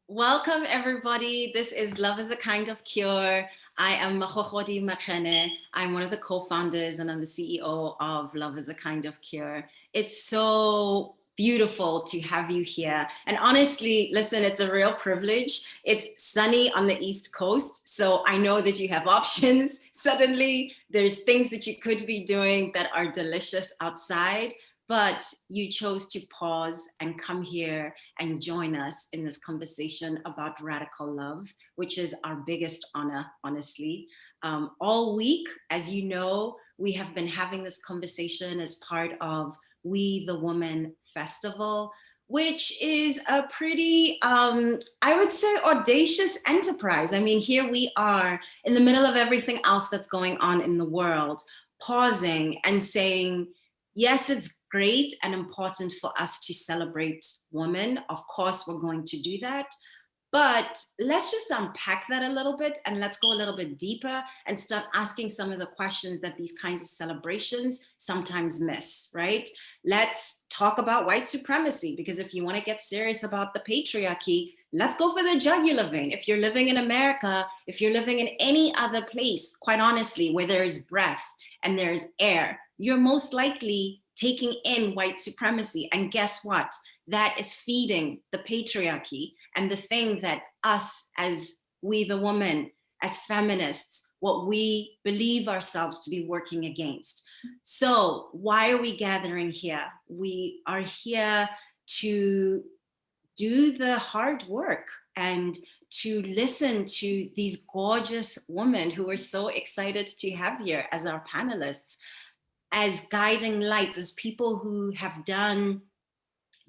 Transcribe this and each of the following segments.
Welcome, everybody. This is Love is a Kind of Cure. I am Magogodi. I'm one of the co-founders and I'm the CEO of Love is a Kind of Cure. It's so beautiful to have you here. And honestly, listen, it's a real privilege. It's sunny on the East Coast, so I know that you have options. Suddenly, there's things that you could be doing that are delicious outside. But you chose to pause and come here and join us in this conversation about radical love, which is our biggest honor, honestly. All week, as you know, we have been having this conversation as part of WOMXN Festival, which is a pretty, I would say, audacious enterprise. I mean, here we are in the middle of everything else that's going on in the world, pausing and saying, yes, it's great and important for us to celebrate women. Of course, we're going to do that. But let's just unpack that a little bit and let's go a little bit deeper and start asking some of the questions that these kinds of celebrations sometimes miss, right? Let's talk about white supremacy, because if you want to get serious about the patriarchy, let's go for the jugular vein. If you're living in America, if you're living in any other place, quite honestly, where there is breath and there's air, you're most likely taking in white supremacy. And guess what? That is feeding the patriarchy and the thing that us as the woman, as feminists, what we believe ourselves to be working against. So why are we gathering here? We are here to do the hard work and to listen to these gorgeous women who we're so excited to have here as our panelists, as guiding lights, as people who have done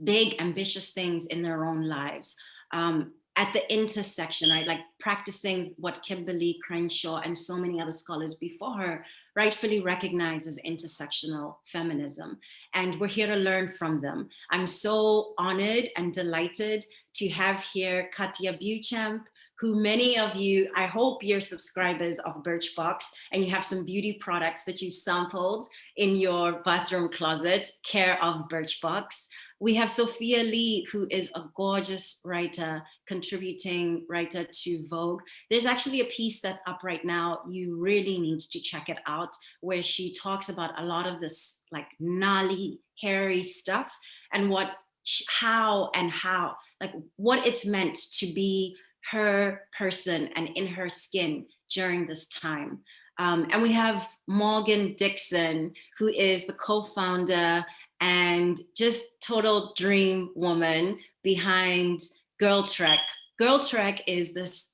big, ambitious things in their own lives. At the intersection, right? Like practicing what Kimberly Crenshaw and so many other scholars before her rightfully recognize as intersectional feminism. And we're here to learn from them. I'm so honored and delighted to have here Katia Beauchamp, who many of you, I hope you're subscribers of Birchbox and you have some beauty products that you've sampled in your bathroom closet, care of Birchbox. We have Sophia Lee, who is a gorgeous writer, contributing writer to Vogue. There's actually a piece that's up right now. You really need to check it out, where she talks about a lot of this like gnarly, hairy stuff and how, like what it's meant to be her person and in her skin during this time. And we have Morgan Dixon, who is the co-founder and just total dream woman behind GirlTrek. GirlTrek is this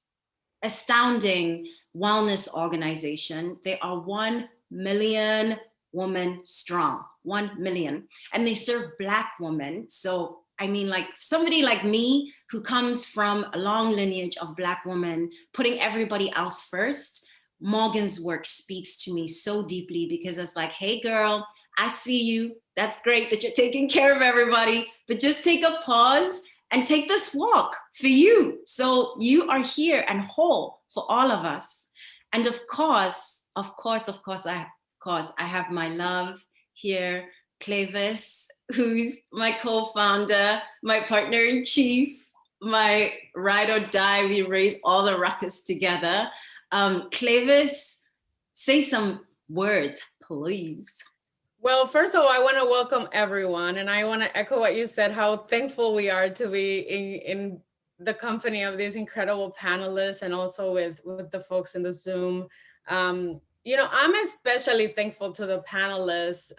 astounding wellness organization. They are 1 million women strong, 1 million. And they serve Black women. So, I mean, like somebody like me who comes from a long lineage of Black women, putting everybody else first, Morgan's work speaks to me so deeply, because it's like, hey girl, I see you. That's great that you're taking care of everybody, but just take a pause and take this walk for you. So you are here and whole for all of us. And of course, I have my love here, Cleyvis, who's my co-founder, my partner in chief, my ride or die. We raise all the ruckus together. Cleyvis, say some words, please. Well, first of all, I want to welcome everyone, and I want to echo what you said, how thankful we are to be in the company of these incredible panelists and also with the folks in the Zoom. You know, I'm especially thankful to the panelists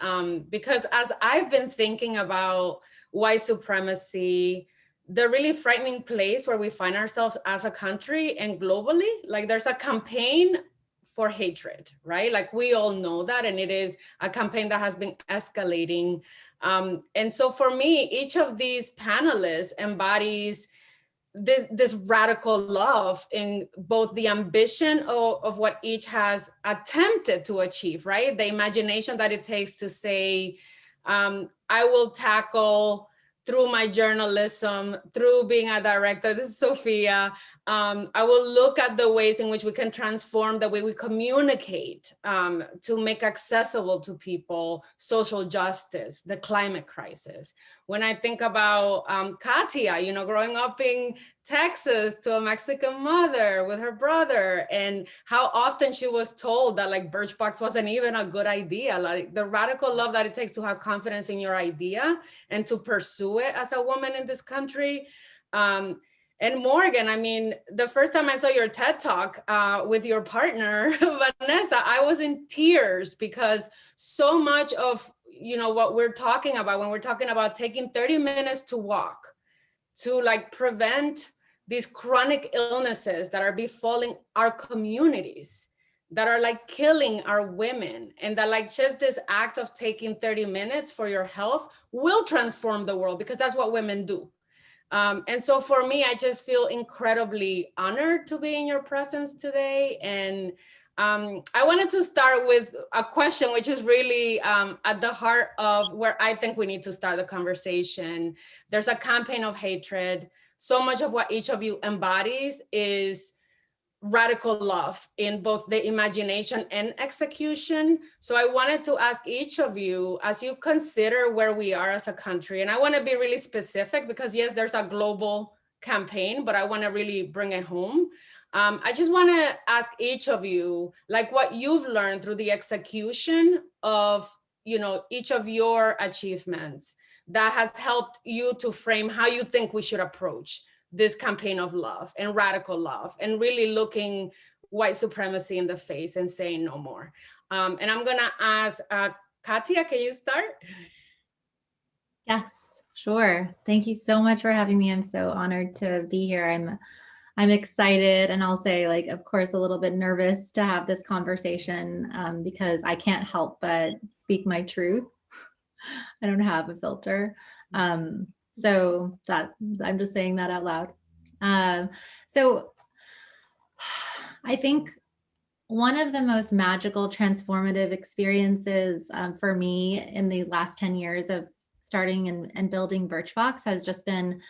because as I've been thinking about white supremacy, the really frightening place where we find ourselves as a country and globally, like there's a campaign for hatred, right? Like we all know that, and it is a campaign that has been escalating. And so for me, each of these panelists embodies this radical love in both the ambition of what each has attempted to achieve, right? The imagination that it takes to say, I will tackle through my journalism, through being a director, this is Sophia, I will look at the ways in which we can transform the way we communicate to make accessible to people social justice, the climate crisis. When I think about Katia, you know, growing up in Texas to a Mexican mother with her brother, and how often she was told that like Birchbox wasn't even a good idea. Like the radical love that it takes to have confidence in your idea and to pursue it as a woman in this country. And Morgan, I mean, the first time I saw your TED Talk with your partner, Vanessa, I was in tears because so much of, you know, what we're talking about when we're talking about taking 30 minutes to walk, to like prevent these chronic illnesses that are befalling our communities, that are like killing our women, and that like just this act of taking 30 minutes for your health will transform the world, because that's what women do. And so for me, I just feel incredibly honored to be in your presence today. And I wanted to start with a question, which is really at the heart of where I think we need to start the conversation. There's a campaign of hatred. So much of what each of you embodies is radical love in both the imagination and execution. So I wanted to ask each of you, as you consider where we are as a country, and I want to be really specific because yes, there's a global campaign, but I want to really bring it home. I just want to ask each of you, like what you've learned through the execution of, you know, each of your achievements that has helped you to frame how you think we should approach this campaign of love and radical love, and really looking white supremacy in the face and saying no more. And I'm gonna ask Katia, can you start? Yes, sure. Thank you so much for having me. I'm so honored to be here. I'm excited, and I'll say, like, of course, a little bit nervous to have this conversation because I can't help but speak my truth. I don't have a filter. So that I'm just saying that out loud. So I think one of the most magical, transformative experiences for me in the last 10 years of starting and building Birchbox has just been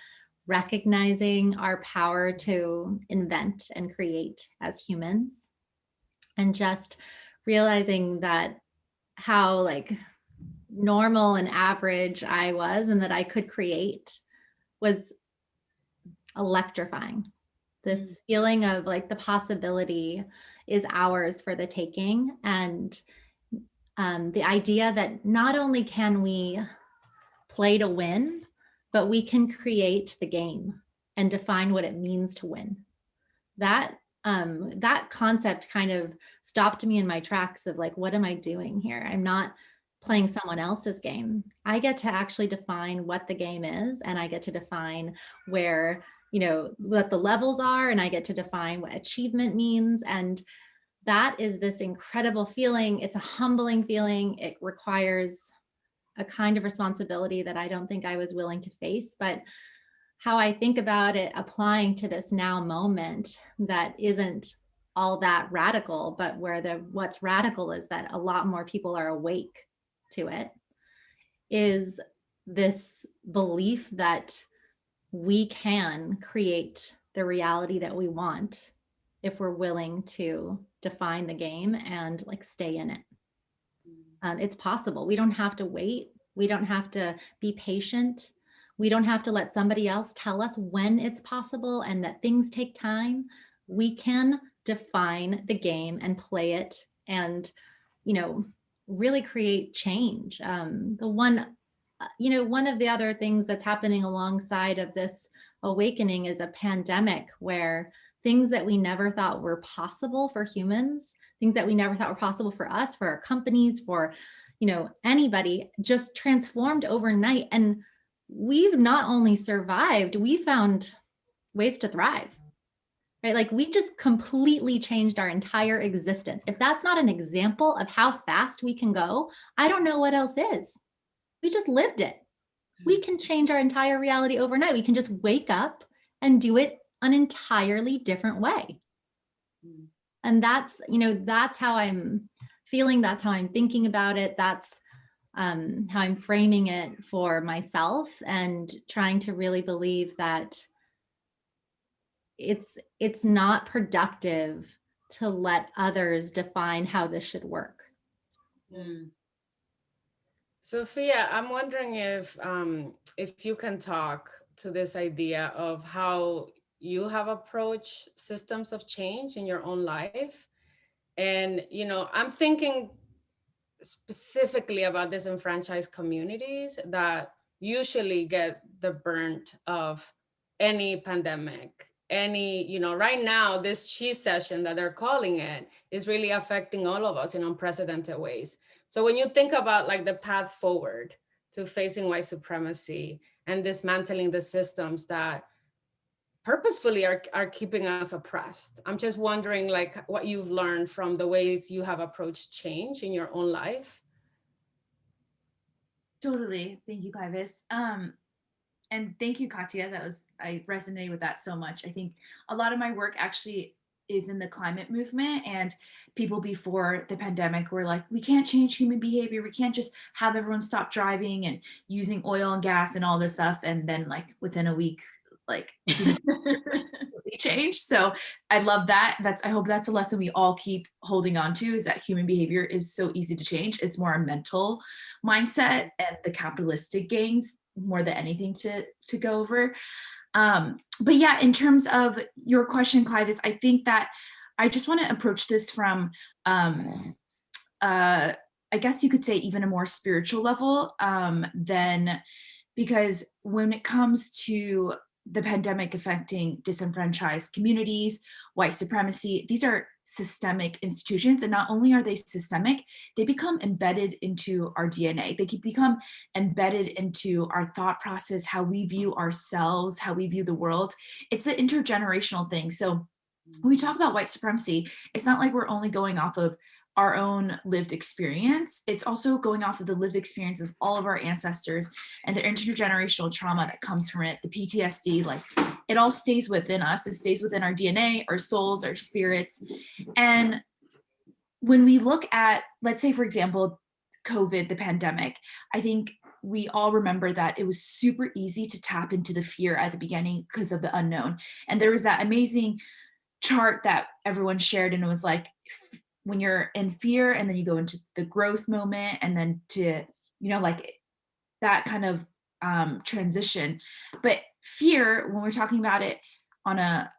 recognizing our power to invent and create as humans, and just realizing that how like normal and average I was and that I could create was electrifying. This feeling of like the possibility is ours for the taking. And the idea that not only can we play to win, but we can create the game and define what it means to win. That concept kind of stopped me in my tracks of like, what am I doing here? I'm not playing someone else's game. I get to actually define what the game is, and I get to define where, you know, what the levels are, and I get to define what achievement means. And that is this incredible feeling. It's a humbling feeling. It requires a kind of responsibility that I don't think I was willing to face. But how I think about it applying to this now moment that isn't all that radical, but where what's radical is that a lot more people are awake to it, is this belief that we can create the reality that we want if we're willing to define the game and like stay in it. It's possible. We don't have to wait. We don't have to be patient. We don't have to let somebody else tell us when it's possible and that things take time. We can define the game and play it and, you know, really create change. One of the other things that's happening alongside of this awakening is a pandemic where things that we never thought were possible for humans, things that we never thought were possible for us, for our companies, for, you know, anybody, just transformed overnight. And we've not only survived, we found ways to thrive, right? Like we just completely changed our entire existence. If that's not an example of how fast we can go, I don't know what else is. We just lived it. We can change our entire reality overnight. We can just wake up and do it an entirely different way. And that's, you know, that's how I'm feeling. That's how I'm thinking about it. That's how I'm framing it for myself, and trying to really believe that it's not productive to let others define how this should work. Sophia, I'm wondering if you can talk to this idea of how you have approached systems of change in your own life. And, I'm thinking specifically about disenfranchised communities that usually get the brunt of any pandemic. Right now, this cheese session that they're calling it is really affecting all of us in unprecedented ways. So when you think about like the path forward to facing white supremacy and dismantling the systems that purposefully are keeping us oppressed, I'm just wondering like what you've learned from the ways you have approached change in your own life. Totally. Thank you, Cleyvis. And thank you, Katia. I resonated with that so much. I think a lot of my work actually is in the climate movement, and people before the pandemic were like, we can't change human behavior. We can't just have everyone stop driving and using oil and gas and all this stuff. And then like within a week, like we changed. So I love that. I hope that's a lesson we all keep holding on to, is that human behavior is so easy to change. It's more a mental mindset and the capitalistic gains more than anything to go over. But yeah, in terms of your question, Cleyvis, I think that I just want to approach this from, I guess you could say even a more spiritual level, because when it comes to the pandemic affecting disenfranchised communities, white supremacy, these are systemic institutions. And not only are they systemic, they become embedded into our DNA. They can become embedded into our thought process, how we view ourselves, how we view the world. It's an intergenerational thing. So when we talk about white supremacy, it's not like we're only going off of our own lived experience. It's also going off of the lived experience of all of our ancestors and the intergenerational trauma that comes from it, the PTSD, like it all stays within us. It stays within our DNA, our souls, our spirits. And when we look at, let's say, for example, COVID, the pandemic, I think we all remember that it was super easy to tap into the fear at the beginning because of the unknown. And there was that amazing chart that everyone shared, and it was like, when you're in fear and then you go into the growth moment, and then to, like that kind of transition. But fear, when we're talking about it on a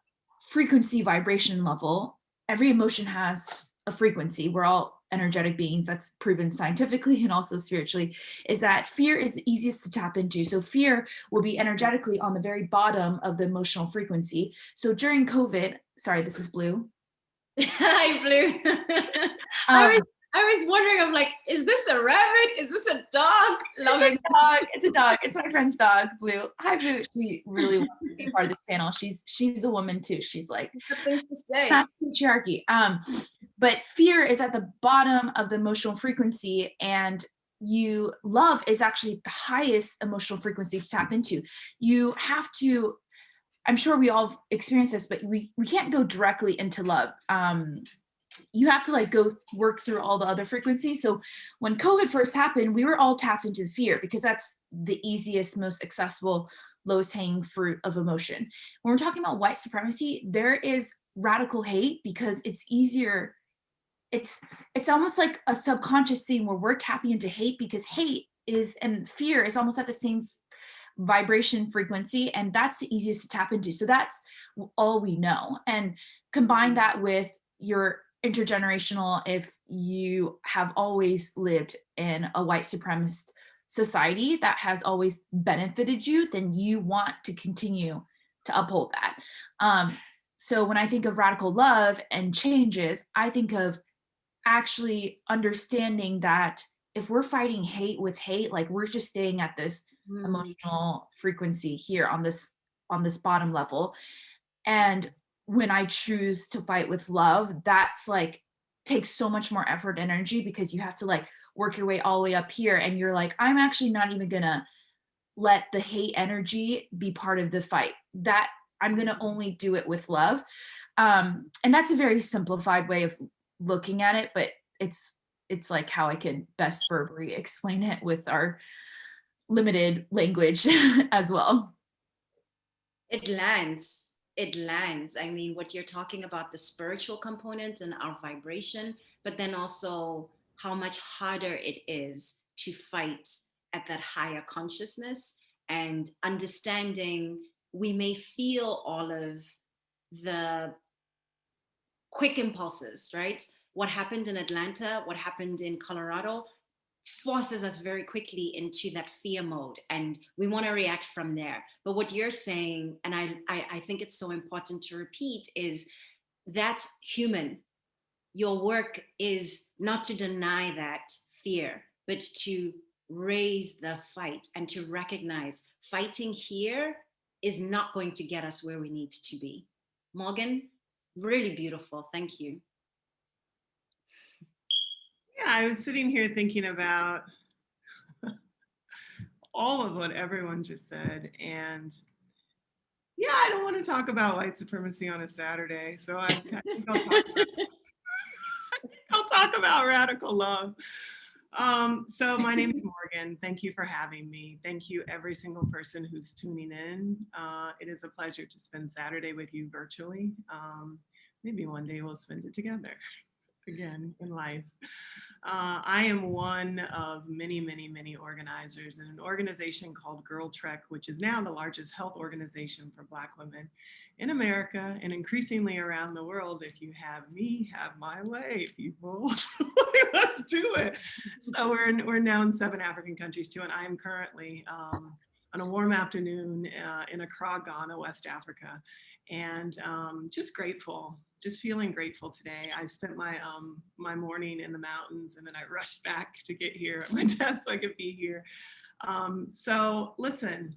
frequency vibration level, every emotion has a frequency. We're all energetic beings. That's proven scientifically and also spiritually, is that fear is the easiest to tap into. So fear will be energetically on the very bottom of the emotional frequency. So during COVID, sorry, this is Blue. Hi, Blue. I was wondering, I'm like, is this a rabbit? Is this a dog? Loving dog. It's a dog. It's my friend's dog, Blue. Hi, Blue. She really wants to be part of this panel. She's a woman too. She's like, things to say. Patriarchy. But fear is at the bottom of the emotional frequency, and love is actually the highest emotional frequency to tap into. You have to, I'm sure we all experience this, but we can't go directly into love. You have to like go work through all the other frequencies. So when COVID first happened, we were all tapped into the fear because that's the easiest, most accessible, lowest hanging fruit of emotion. When we're talking about white supremacy, there is radical hate because it's easier. It's almost like a subconscious thing where we're tapping into hate, because hate is, and fear is almost at the same vibration frequency, and that's the easiest to tap into. So that's all we know. And combine that with your intergenerational, if you have always lived in a white supremacist society that has always benefited you, then you want to continue to uphold that. So when I think of radical love and changes, I think of actually understanding that if we're fighting hate with hate, like we're just staying at this emotional frequency here on this bottom level. And when I choose to fight with love, that's like takes so much more effort and energy, because you have to like work your way all the way up here, and you're like, I'm actually not even gonna let the hate energy be part of the fight. That I'm gonna only do it with love. And that's a very simplified way of looking at it, but it's like how I can best verbally explain it with our limited language as well. It lands. I mean, what you're talking about, the spiritual component and our vibration, but then also how much harder it is to fight at that higher consciousness, and understanding we may feel all of the quick impulses, right? What happened in Atlanta, what happened in Colorado forces us very quickly into that fear mode, and we want to react from there. But what you're saying, and I think it's so important to repeat, is that's human. Your work is not to deny that fear, but to raise the fight and to recognize fighting here is not going to get us where we need to be. Morgan, really beautiful. Thank you. Yeah, I was sitting here thinking about all of what everyone just said. And yeah, I don't want to talk about white supremacy on a Saturday. So I think I'll talk about radical love. So my name is Morgan. Thank you for having me. Thank you, every single person who's tuning in. It is a pleasure to spend Saturday with you virtually. Maybe one day we'll spend it together again in life. I am one of many, many, many organizers in an organization called GirlTrek, which is now the largest health organization for Black women in America and increasingly around the world. If you have me, have my way, people. Let's do it. So we're now in 7 African countries too, and I am currently on a warm afternoon in Accra, Ghana, West Africa, and just grateful. Just feeling grateful today. I spent my my morning in the mountains, and then I rushed back to get here at my desk so I could be here. So listen,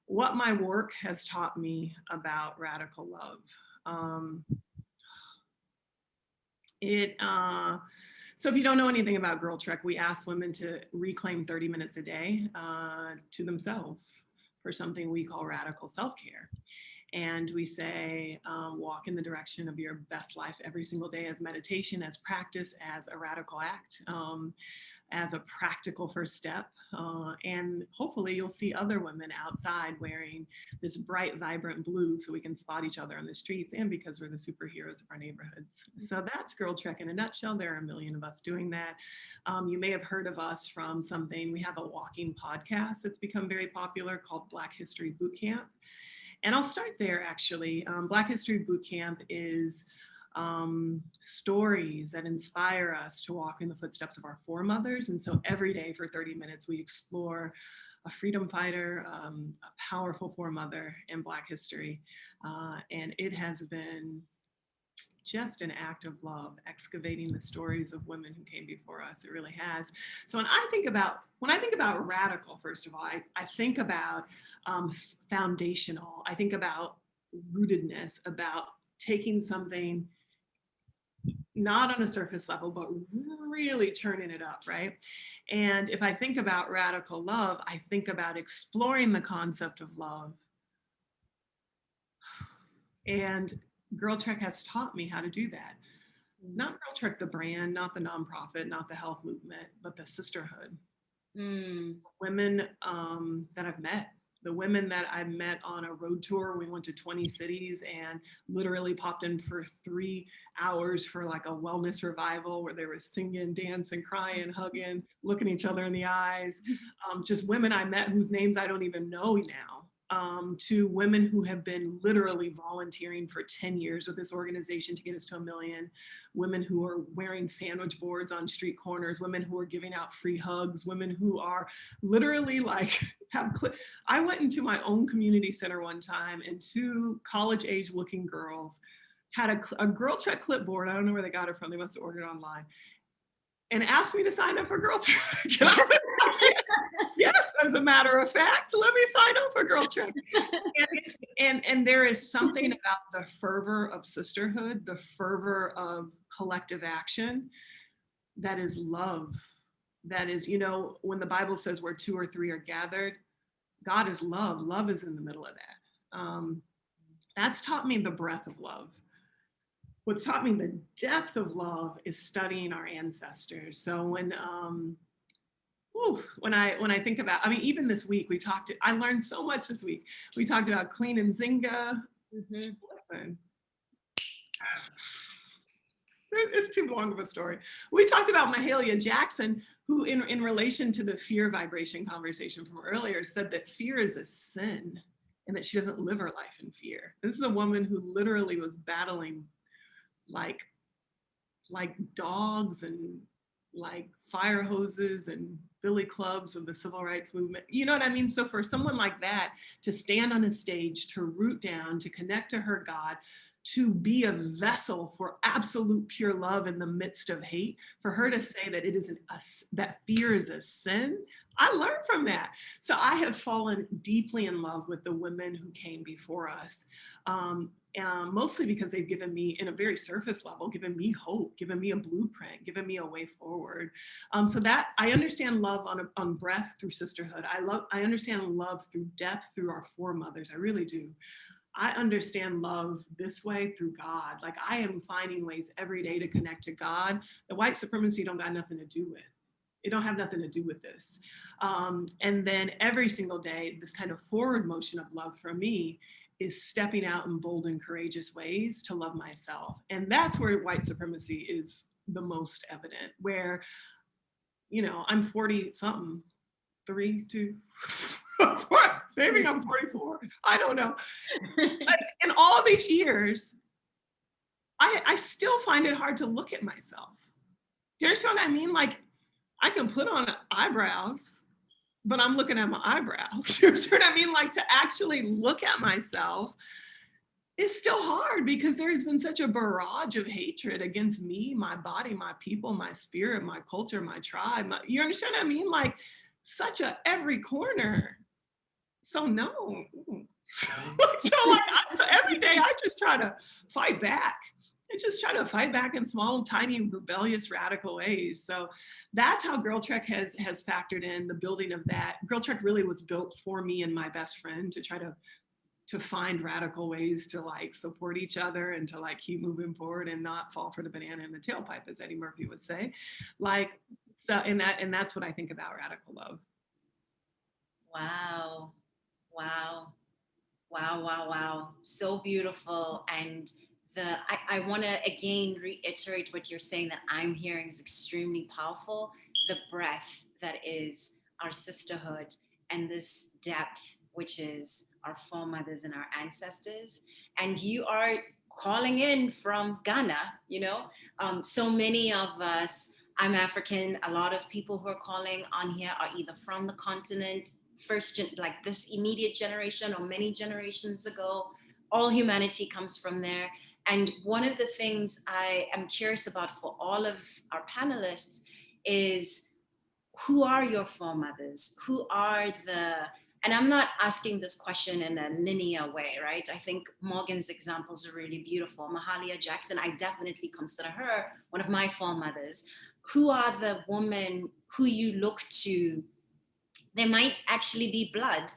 what my work has taught me about radical love. So if you don't know anything about GirlTrek, we ask women to reclaim 30 minutes a day to themselves for something we call radical self-care. And we say, walk in the direction of your best life every single day as meditation, as practice, as a radical act, as a practical first step. And hopefully you'll see other women outside wearing this bright, vibrant blue so we can spot each other on the streets, and because we're the superheroes of our neighborhoods. So that's GirlTrek in a nutshell. There are a million of us doing that. You may have heard of us from something. We have a walking podcast that's become very popular called Black History Bootcamp. And I'll start there, actually. Black History Bootcamp is stories that inspire us to walk in the footsteps of our foremothers. And so every day for 30 minutes, we explore a freedom fighter, a powerful foremother in Black history. And it has been just an act of love, excavating the stories of women who came before us. It really has. So when I think about radical, first of all, I think about foundational. I think about rootedness, about taking something not on a surface level, but really turning it up, right? And if I think about radical love, I think about exploring the concept of love. And GirlTrek has taught me how to do that. Not GirlTrek the brand, not the nonprofit, not the health movement, but the sisterhood. Women that I've met, the women that I met on a road tour. We went to 20 cities and literally popped in for 3 hours for like a wellness revival where they were singing, dancing, crying, hugging, looking each other in the eyes. Just women I met whose names I don't even know now. To women who have been literally volunteering for 10 years with this organization to get us to 1 million, women who are wearing sandwich boards on street corners, women who are giving out free hugs, women who are literally like, I went into my own community center one time and 2 college-age looking girls had a GirlTrek clipboard. I don't know where they got it from. They must have ordered it online. And asked me to sign up for GirlTrek. And I was like, yes, as a matter of fact, let me sign up for GirlTrek. And there is something about the fervor of sisterhood, the fervor of collective action, that is love. That is, you know, when the Bible says where 2 or 3 are gathered, God is love. Love is in the middle of that. That's taught me the breadth of love. What's taught me the depth of love is studying our ancestors. So when I think about, I mean, even this week I learned so much this week. We talked about Queen Nzinga. Listen, it's too long of a story. We talked about Mahalia Jackson, who in relation to the fear vibration conversation from earlier said that fear is a sin. and that she doesn't live her life in fear. This is a woman who literally was battling like dogs and like fire hoses and billy clubs of the civil rights movement. You know what I mean? So for someone like that to stand on a stage, to root down, to connect to her God, to be a vessel for absolute pure love in the midst of hate, for her to say that that fear is a sin, I learned from that. So I have fallen deeply in love with the women who came before us, mostly because they've given me, in a very surface level, given me hope, given me a blueprint, given me a way forward. So that I understand love on breadth through sisterhood. I understand love through depth through our foremothers. I really do. I understand love this way through God. Like I am finding ways every day to connect to God. The white supremacy don't got nothing to do with. It don't have nothing to do with this. And then every single day, this kind of forward motion of love for me is stepping out in bold and courageous ways to love myself. And that's where white supremacy is the most evident, where, you know, I'm 40 something, 3, 2, 4, maybe I'm 44. I don't know. Like in all these years, I still find it hard to look at myself. Do you understand what I mean? Like I can put on eyebrows, but I'm looking at my eyebrows. You know what I mean? Like to actually look at myself is still hard because there's been such a barrage of hatred against me, my body, my people, my spirit, my culture, my tribe. You understand what I mean? Like such a every corner. So no. So every day I just try to fight back. I just try to fight back in small, tiny, rebellious, radical ways. So that's how GirlTrek has factored in the building of that. GirlTrek really was built for me and my best friend to try to find radical ways to like support each other and to like keep moving forward and not fall for the banana in the tailpipe, as Eddie Murphy would say. Like so, and that's what I think about radical love. Wow. Wow. Wow, wow, wow. So beautiful. And I want to again reiterate what you're saying that I'm hearing is extremely powerful. The breadth that is our sisterhood and this depth, which is our foremothers and our ancestors. And you are calling in from Ghana, you know? So many of us, I'm African, a lot of people who are calling on here are either from the continent, like this immediate generation or many generations ago. All humanity comes from there. And one of the things I am curious about for all of our panelists is, who are your foremothers? Who are and I'm not asking this question in a linear way, right? I think Morgan's examples are really beautiful. Mahalia Jackson, I definitely consider her one of my foremothers. Who are the women who you look to? There might actually be blood.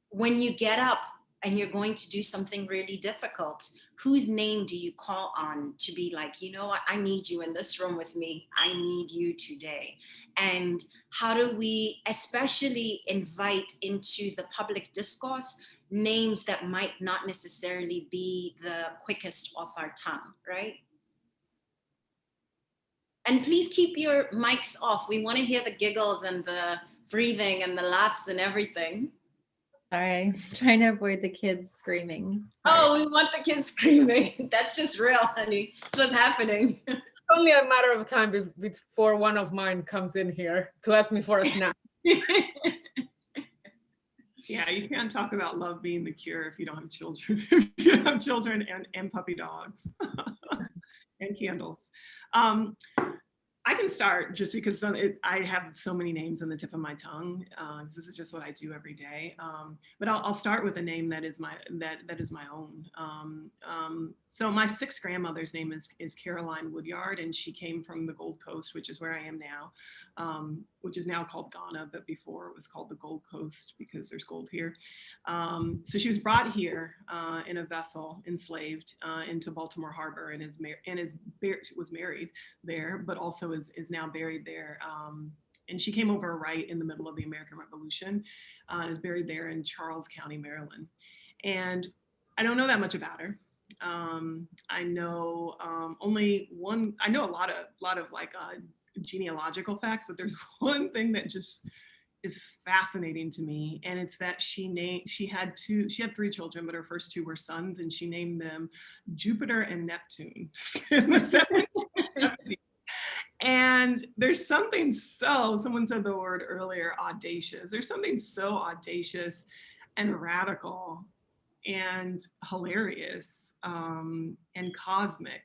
When you get up and you're going to do something really difficult, whose name do you call on to be like, you know what, I need you in this room with me. I need you today. And how do we especially invite into the public discourse names that might not necessarily be the quickest off our tongue, right? And please keep your mics off. We want to hear the giggles and the breathing and the laughs and everything. Sorry, I'm trying to avoid the kids screaming. Oh, we want the kids screaming. That's just real, honey. That's what's happening. It's only a matter of time before one of mine comes in here to ask me for a snack. Yeah, you can't talk about love being the cure if you don't have children. If you don't have children and puppy dogs and candles. I can start just because I have so many names on the tip of my tongue. This is just what I do every day. But I'll start with a name that is my own. So my sixth grandmother's name is Caroline Woodyard, and she came from the Gold Coast, which is where I am now, which is now called Ghana, but before it was called the Gold Coast because there's gold here. So she was brought here in a vessel, enslaved into Baltimore Harbor, and was married there, but also is now buried there. And she came over right in the middle of the American Revolution, is buried there in Charles County, Maryland. And I don't know that much about her. I know only one. I know a lot of like genealogical facts, but there's one thing that just is fascinating to me. And it's that she had 3 children, but her first 2 were sons, and she named them Jupiter and Neptune in the 1770s. And there's something someone said the word earlier, audacious. There's something so audacious and radical and hilarious and cosmic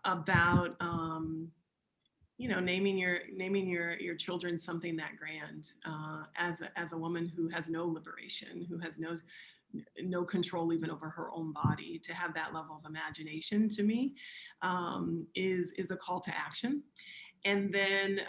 about naming your children something that grand, as a woman who has no liberation, who has no control even over her own body. To have that level of imagination, to me, is a call to action. And then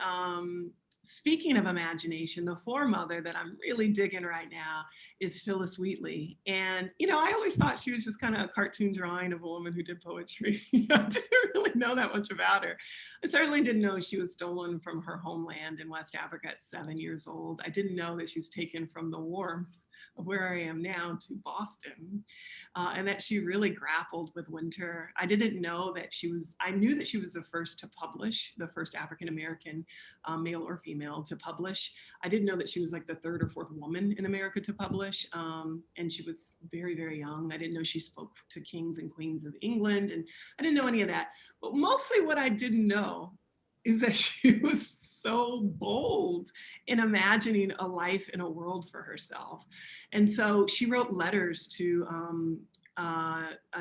speaking of imagination, the foremother that I'm really digging right now is Phyllis Wheatley. And, I always thought she was just kind of a cartoon drawing of a woman who did poetry. I didn't really know that much about her. I certainly didn't know she was stolen from her homeland in West Africa at 7 years old. I didn't know that she was taken from the warmth of where I am now to Boston, and that she really grappled with winter. I didn't know that I knew that she was the first to publish, the first African-American male or female to publish. I didn't know that she was like the 3rd or 4th woman in America to publish, and she was very, very young. I didn't know she spoke to kings and queens of England, and I didn't know any of that. But mostly what I didn't know is that she was so bold in imagining a life in a world for herself. And so she wrote letters to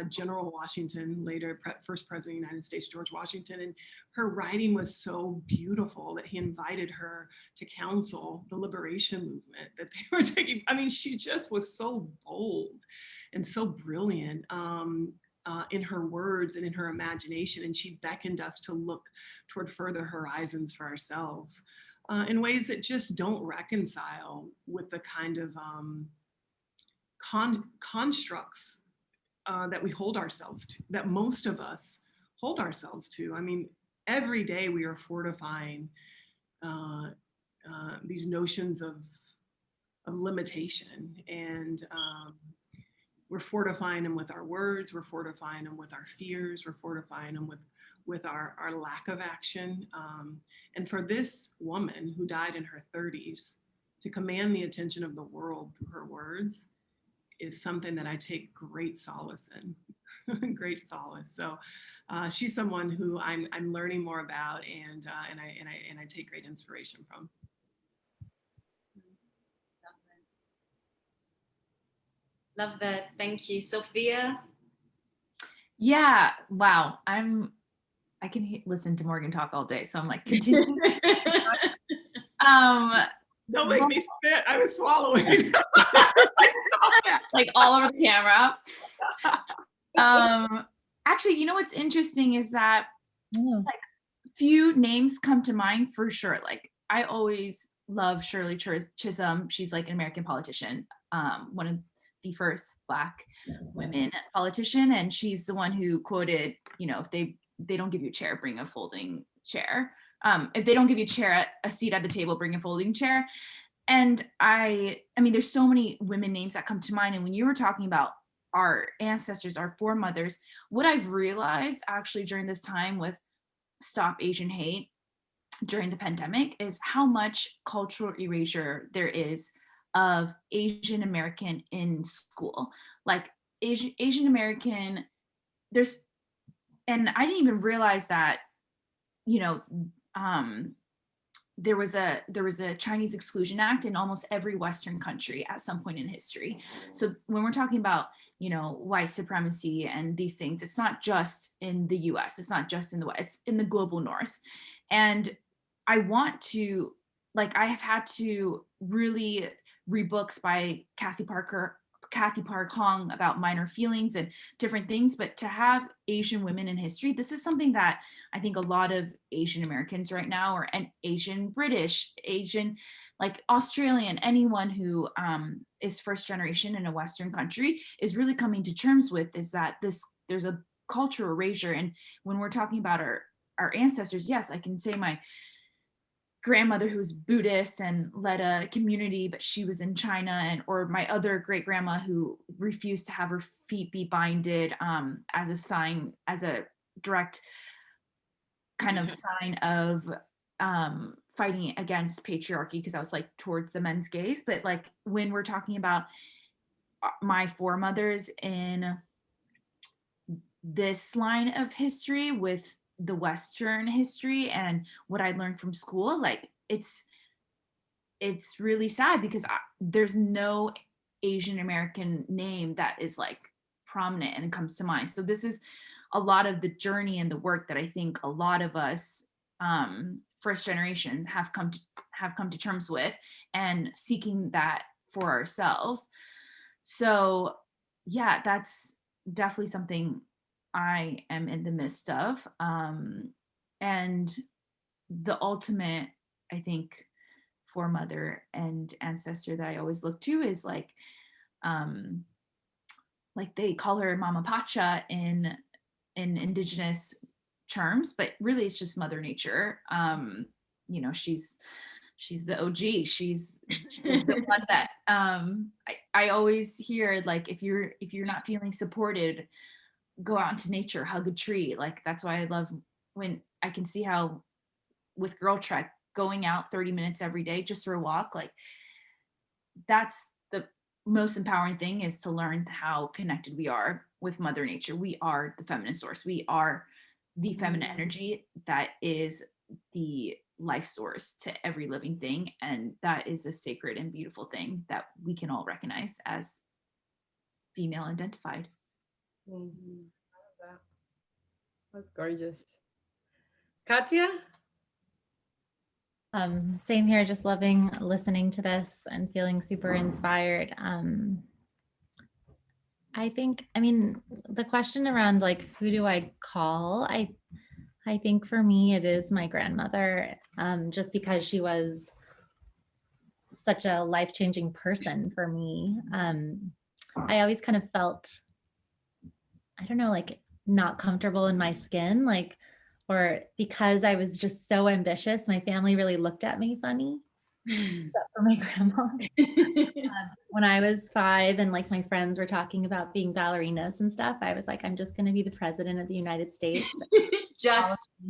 General Washington, later first president of the United States, George Washington. And her writing was so beautiful that he invited her to counsel the liberation movement that they were taking. I mean, she just was so bold and so brilliant in her words and in her imagination. And she beckoned us to look toward further horizons for ourselves in ways that just don't reconcile with the kind of constructs that we hold ourselves to, that most of us hold ourselves to. I mean, every day we are fortifying these notions of limitation, and we're fortifying them with our words, we're fortifying them with our fears, we're fortifying them with our lack of action. And for this woman who died in her 30s to command the attention of the world through her words is something that I take great solace in, great solace. So she's someone who I'm learning more about, and I take great inspiration from. Love that. Thank you. Sophia? Yeah. Wow. I can listen to Morgan talk all day. So I'm like, continue. Don't make me spit. I was swallowing. Like all over the camera. Actually, you know what's interesting is that like few names come to mind for sure. Like I always love Shirley Chisholm. She's like an American politician, one of the first Black women politician, and she's the one who quoted, if they don't give you a chair, bring a folding chair. If they don't give you a seat at the table, bring a folding chair. And I mean, there's so many women names that come to mind. And when you were talking about our ancestors, our foremothers, what I've realized actually during this time with Stop Asian Hate during the pandemic is how much cultural erasure there is of Asian American in school. Like Asian American, and I didn't even realize that, there was a Chinese Exclusion Act in almost every Western country at some point in history. So when we're talking about, white supremacy and these things, it's not just in the US, it's not just in the West, it's in the global North. And I have had to really read books by Kathy Park Hong about minor feelings and different things, but to have Asian women in history, this is something that I think a lot of Asian Americans right now, or Asian British, Asian, like Australian, anyone who is first generation in a Western country is really coming to terms with, is that there's a cultural erasure. And when we're talking about our ancestors, yes, I can say my grandmother who was Buddhist and led a community, but she was in China, or my other great grandma who refused to have her feet be binded as a direct kind of sign of fighting against patriarchy because I was like towards the men's gaze. But like when we're talking about my foremothers in this line of history with the Western history and what I learned from school, like it's really sad because there's no Asian American name that is like prominent and comes to mind. So this is a lot of the journey and the work that I think a lot of us first generation have come to terms with and seeking that for ourselves. So yeah, that's definitely something I am in the midst of. And the ultimate, I think, foremother and ancestor that I always look to is like they call her Mama Pacha in indigenous terms, but really it's just Mother Nature. You know, she's the OG. She's the one that I always hear, like, if you're not feeling supported, go out into nature, hug a tree. Like, that's why I love when I can see how with GirlTrek, going out 30 minutes every day just for a walk, like that's the most empowering thing, is to learn how connected we are with Mother Nature. We are the feminine source. We are the feminine energy that is the life source to every living thing. And that is a sacred and beautiful thing that we can all recognize as female identified. Mm-hmm. That's gorgeous. Katia? Same here, just loving listening to this and feeling super inspired. I think, I mean, the question around like, who do I call? I think for me, it is my grandmother, just because she was such a life-changing person for me. I always kind of felt, I don't know, like not comfortable in my skin, like, or because I was just so ambitious, my family really looked at me funny, except for my grandma. When I was 5 and like my friends were talking about being ballerinas and stuff, I was like, I'm just going to be the president of the United States.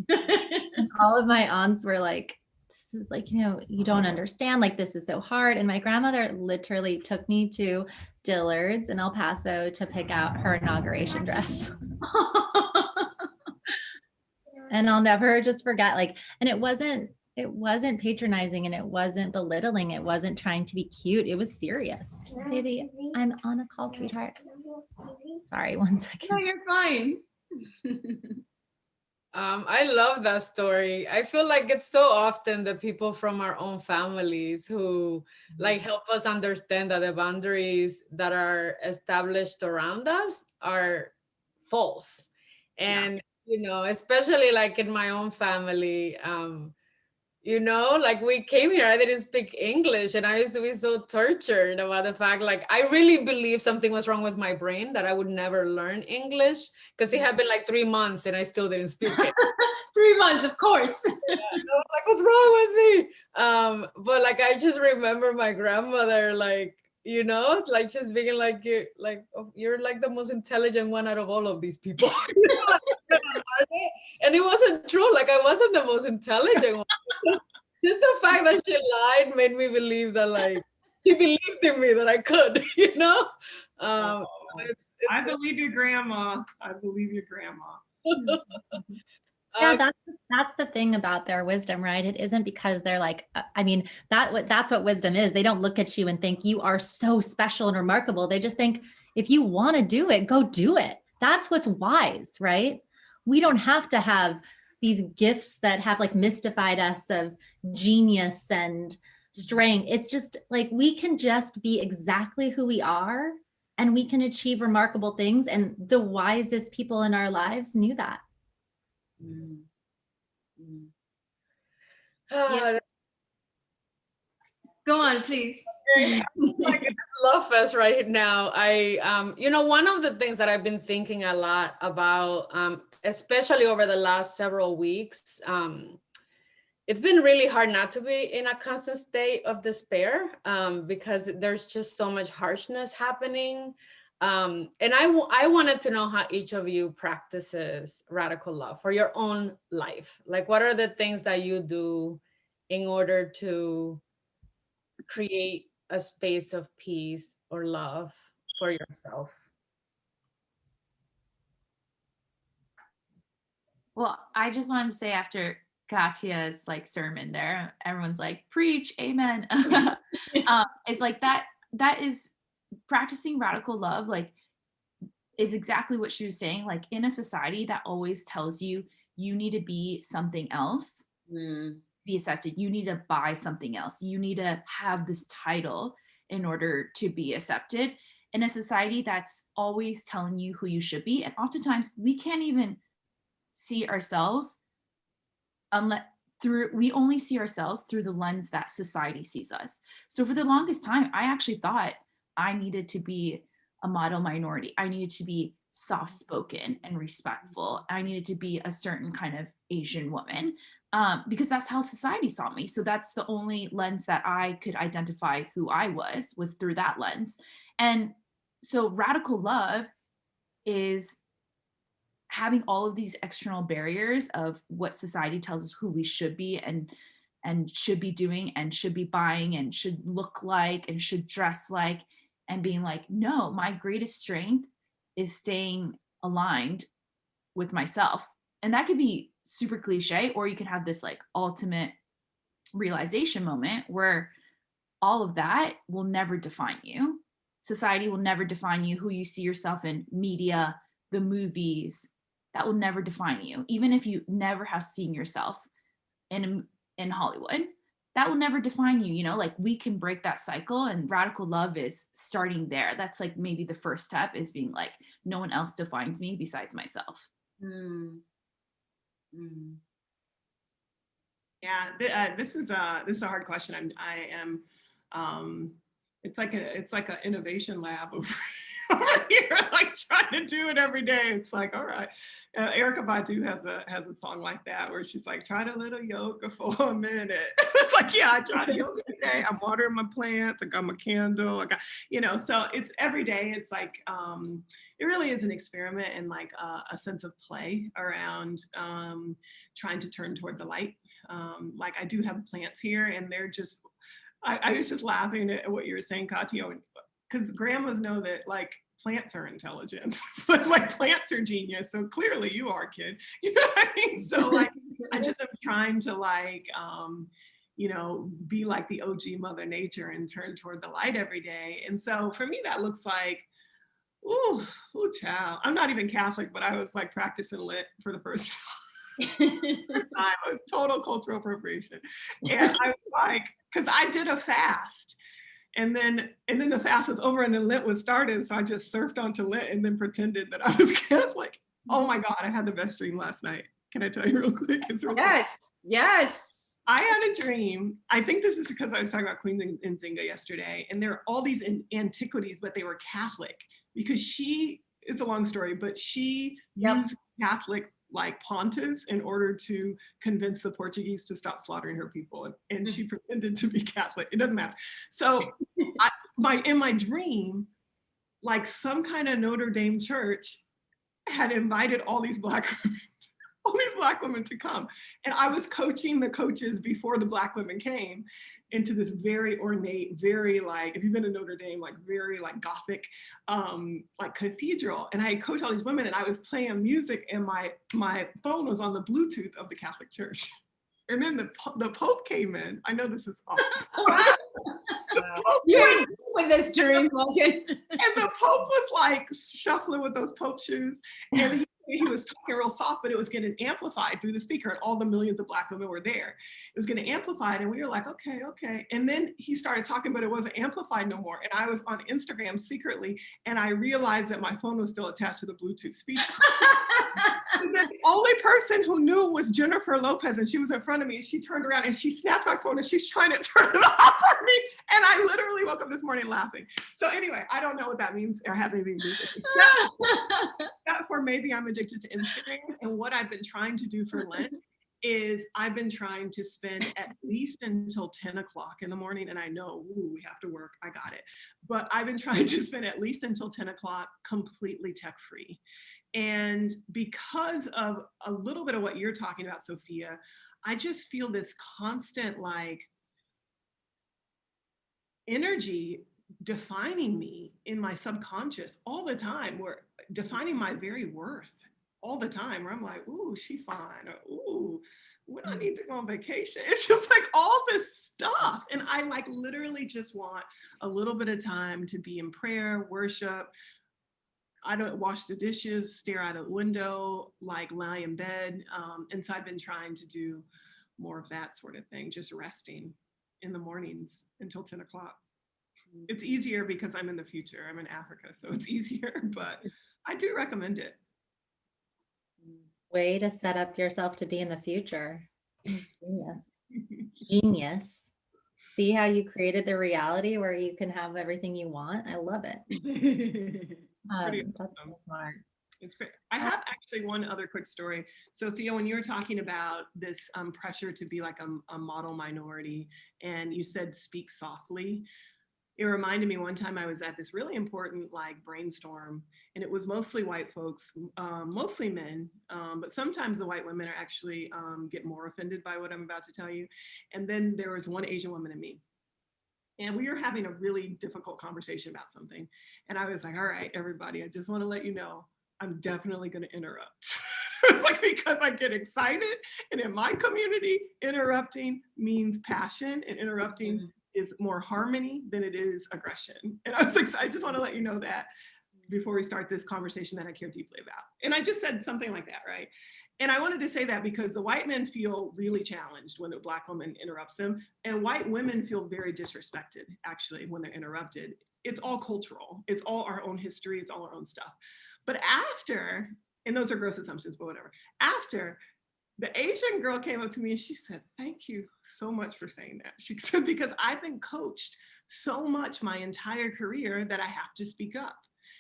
And all of my aunts were like, this is like, you know, you don't understand, like, this is so hard. And my grandmother literally took me to Dillard's in El Paso to pick out her inauguration dress. And I'll never just forget, like, and it wasn't patronizing and it wasn't belittling. It wasn't trying to be cute. It was serious. Baby, I'm on a call, sweetheart. Sorry, 1 second. No, you're fine. I love that story. I feel like it's so often the people from our own families who like help us understand that the boundaries that are established around us are false. And, you know, especially like in my own family, you know, like we came here, I didn't speak English and I used to be so tortured about the fact, like, I really believe something was wrong with my brain, that I would never learn English, because it had been like 3 months and I still didn't speak it. 3 months, of course. Yeah, I was like, what's wrong with me? But like, I just remember my grandmother, like, you know, like just being like, you're like the most intelligent one out of all of these people. And it wasn't true. Like, I wasn't the most intelligent one. Just the fact that she lied made me believe that, like, she believed in me that I could, you know? I believe your grandma. I believe your grandma. Yeah, that's the thing about their wisdom, right? It isn't because they're like, I mean, that's what wisdom is. They don't look at you and think you are so special and remarkable. They just think, if you want to do it, go do it. That's what's wise, right? We don't have to have these gifts that have like mystified us of genius and strength. It's just like, we can just be exactly who we are and we can achieve remarkable things. And the wisest people in our lives knew that. Yeah. Go on, please. Like, it's love fest right now. I you know, one of the things that I've been thinking a lot about, especially over the last several weeks, it's been really hard not to be in a constant state of despair, because there's just so much harshness happening. And I wanted to know how each of you practices radical love for your own life. Like, what are the things that you do in order to create a space of peace or love for yourself? Well, I just wanted to say after Katia's like sermon there, everyone's like, preach, amen. It's like that is practicing radical love, like is exactly what she was saying. Like in a society that always tells you you need to be something else, be accepted, you need to buy something else, you need to have this title in order to be accepted, in a society that's always telling you who you should be. And oftentimes we can't even see ourselves unless we only see ourselves through the lens that society sees us. So for the longest time, I actually thought I needed to be a model minority. I needed to be soft-spoken and respectful. I needed to be a certain kind of Asian woman, because that's how society saw me. So that's the only lens that I could identify who I was through that lens. And so radical love is having all of these external barriers of what society tells us who we should be and should be doing and should be buying and should look like and should dress like, and being like, no, my greatest strength is staying aligned with myself. And that could be super cliche, or you can have this like ultimate realization moment where all of that will never define you. Society will never define you, who you see yourself in media, the movies, that will never define you. Even if you never have seen yourself in Hollywood, that will never define you. You know, like we can break that cycle, and radical love is starting there. That's like maybe the first step, is being like, no one else defines me besides myself. Yeah, this is a hard question. I am it's like an innovation lab over here, like trying to do it every day. It's like, all right. Erykah Badu has a song like that where she's like, try to little yoga for a minute. It's like, yeah, I try to yoga today. I'm watering my plants. I got my candle. I got, so it's every day. It's like, it really is an experiment and like a sense of play around trying to turn toward the light. Like I do have plants here, and they're just, I was just laughing at what you were saying, Katia, because grandmas know that like plants are intelligent, like plants are genius. So clearly you are, kid. You know what I mean? So like, I just am trying to like, be like the OG Mother Nature and turn toward the light every day. And so for me, that looks like, ooh, child. I'm not even Catholic, but I was like practicing lit for the first time. First time, it was total cultural appropriation. And I was like, because I did a fast, and then the fast was over and then Lent was started. So I just surfed onto Lent and then pretended that I was Catholic. Oh my God, I had the best dream last night. Can I tell you real quick? It's real quick. Yes. I had a dream. I think this is because I was talking about Queen Nzinga yesterday, and there are all these antiquities, but they were Catholic, because she, it's a long story, but she used Catholic like pontiffs in order to convince the Portuguese to stop slaughtering her people. And she pretended to be Catholic. It doesn't matter. So in my dream, like some kind of Notre Dame church had invited all these Black women to come. And I was coaching the coaches before the Black women came into this very ornate, very like, if you've been to Notre Dame, like very like Gothic, like cathedral. And I coached all these women, and I was playing music, and my phone was on the Bluetooth of the Catholic Church. And then the Pope came in. I know this is awful. You're with this dream, Logan. And the Pope was like shuffling with those Pope shoes, and he was talking real soft, but it was getting amplified through the speaker, and all the millions of Black women were there. It was getting amplified, and we were like, okay. And then he started talking, but it wasn't amplified no more. And I was on Instagram secretly, and I realized that my phone was still attached to the Bluetooth speaker. And then the only person who knew was Jennifer Lopez, and she was in front of me. She turned around and she snatched my phone, and she's trying to turn it off on me. And I literally woke up this morning laughing. So anyway, I don't know what that means or has anything to do with this, except for maybe I'm addicted to Instagram. And what I've been trying to do for Lent is I've been trying to spend at least until 10 o'clock in the morning. And I know, we have to work, I got it. But I've been trying to spend at least until 10 o'clock completely tech-free. And because of a little bit of what you're talking about, Sophia, I just feel this constant like energy defining me in my subconscious all the time, where defining my very worth all the time, where I'm like, ooh, she fine, or ooh, when I need to go on vacation. It's just like all this stuff. And I like literally just want a little bit of time to be in prayer, worship. I don't wash the dishes, stare out a window, like lie in bed. And so I've been trying to do more of that sort of thing, just resting in the mornings until 10 o'clock. It's easier because I'm in the future. I'm in Africa, so it's easier, but I do recommend it. Way to set up yourself to be in the future. Genius. Genius. See how you created the reality where you can have everything you want? I love it. That's so smart. It's great. I have actually one other quick story. Sophia, when you were talking about this pressure to be like a model minority, and you said speak softly, it reminded me one time I was at this really important like brainstorm, and it was mostly white folks, mostly men, but sometimes the white women are actually get more offended by what I'm about to tell you. And then there was one Asian woman and me. And we were having a really difficult conversation about something. And I was like, all right, everybody, I just want to let you know, I'm definitely going to interrupt. It's like, because I get excited. And in my community, interrupting means passion, and interrupting is more harmony than it is aggression. And I was like, I just want to let you know that before we start this conversation that I care deeply about. And I just said something like that, right? And I wanted to say that because the white men feel really challenged when a Black woman interrupts them, and white women feel very disrespected, actually, when they're interrupted. It's all cultural. It's all our own history. It's all our own stuff. But after, and those are gross assumptions, but whatever, after, the Asian girl came up to me and she said, thank you so much for saying that. She said, because I've been coached so much my entire career that I have to speak up.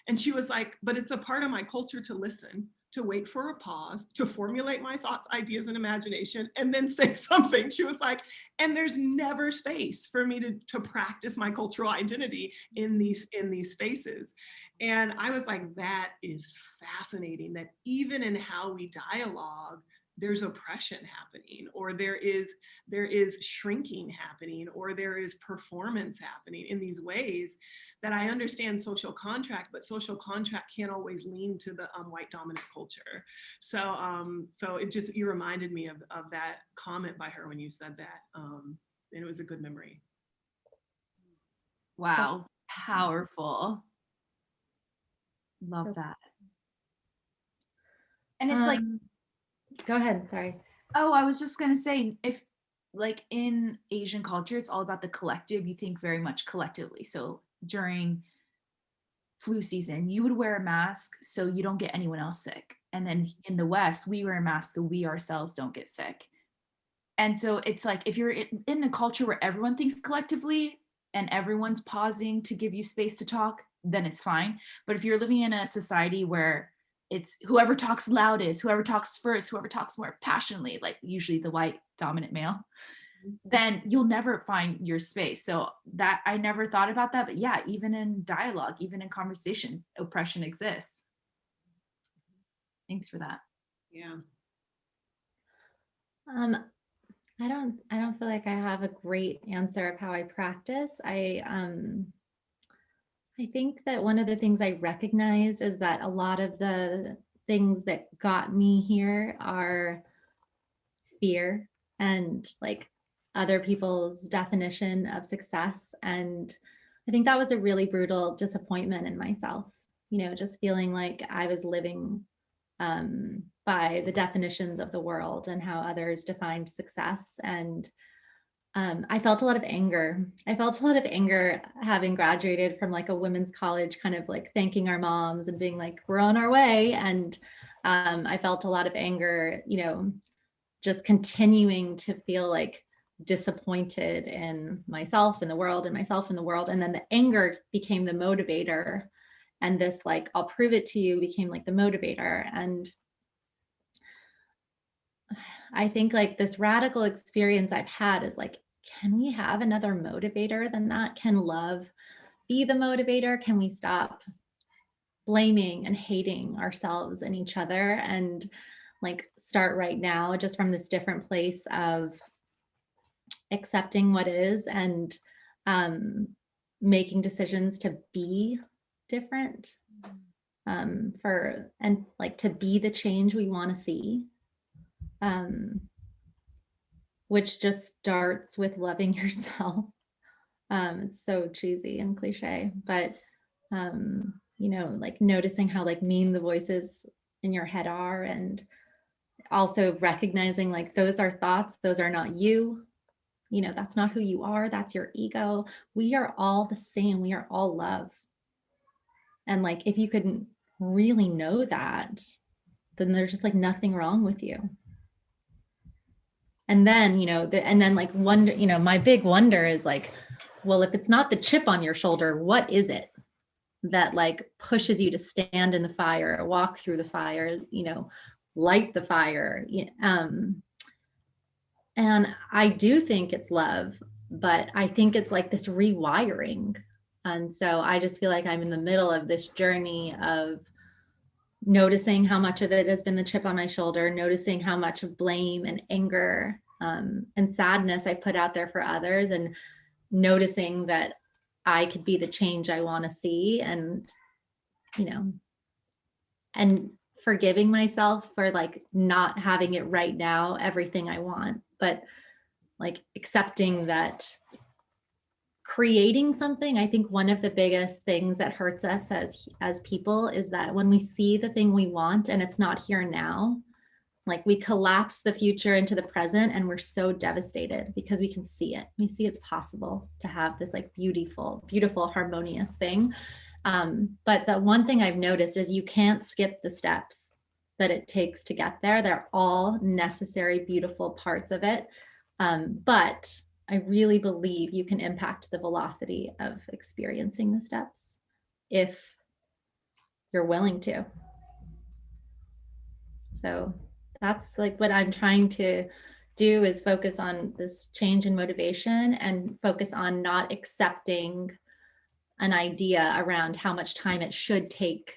And she was like, but it's a part of my culture to listen, to wait for a pause, to formulate my thoughts, ideas, and imagination, and then say something. She was like, and there's never space for me to practice my cultural identity in these spaces. And I was like, that is fascinating, that even in how we dialogue, there's oppression happening, or there is shrinking happening, or there is performance happening in these ways that I understand social contract, but social contract can't always lean to the white dominant culture. So it just, you reminded me of that comment by her when you said that, and it was a good memory. Wow, powerful. Love that. And it's like, go ahead, sorry. oh, I was just gonna say, if like in Asian culture, it's all about the collective. You think very much collectively. So during flu season, you would wear a mask so you don't get anyone else sick. And then in the West, we wear a mask so we ourselves don't get sick. And so it's like, if you're in a culture where everyone thinks collectively and everyone's pausing to give you space to talk, then it's fine. But if you're living in a society where it's whoever talks loudest, whoever talks first, whoever talks more passionately, like usually the white dominant male, then you'll never find your space. So that, I never thought about that, but yeah, even in dialogue, even in conversation, oppression exists. Thanks for that. Yeah. I don't feel like I have a great answer of how I practice. I think that one of the things I recognize is that a lot of the things that got me here are fear and like other people's definition of success. And I think that was a really brutal disappointment in myself, you know, just feeling like I was living by the definitions of the world and how others defined success. And I felt a lot of anger. I felt a lot of anger having graduated from like a women's college, kind of like thanking our moms and being like, we're on our way. And I felt a lot of anger, you know, just continuing to feel like disappointed in myself and the world and myself and the world. And then the anger became the motivator. And this like, I'll prove it to you became like the motivator. And I think like this radical experience I've had is like, can we have another motivator than that? Can love be the motivator? Can we stop blaming and hating ourselves and each other? And like start right now, just from this different place of accepting what is and making decisions to be different, and like to be the change we want to see, which just starts with loving yourself. It's so cheesy and cliche, but you know, like noticing how like mean the voices in your head are, and also recognizing like those are thoughts, those are not you. You know, that's not who you are, that's your ego. We are all the same, we are all love. And like if you couldn't really know that, then there's just like nothing wrong with you. And then, you know, and then like wonder, you know, my big wonder is like, well, if it's not the chip on your shoulder, what is it that like pushes you to stand in the fire, walk through the fire, you know, light the fire? And I do think it's love, but I think it's like this rewiring. And so I just feel like I'm in the middle of this journey of noticing how much of it has been the chip on my shoulder, noticing how much of blame and anger and sadness I put out there for others, and noticing that I could be the change I want to see, and, you know, and forgiving myself for like not having it right now, everything I want, but like accepting that creating something. I think one of the biggest things that hurts us as people is that when we see the thing we want and it's not here now, like we collapse the future into the present, and we're so devastated because we can see it. We see it's possible to have this like beautiful, harmonious thing. But the one thing I've noticed is you can't skip the steps that it takes to get there. They're all necessary, beautiful parts of it. But I really believe you can impact the velocity of experiencing the steps if you're willing to. So that's like what I'm trying to do, is focus on this change in motivation and focus on not accepting an idea around how much time it should take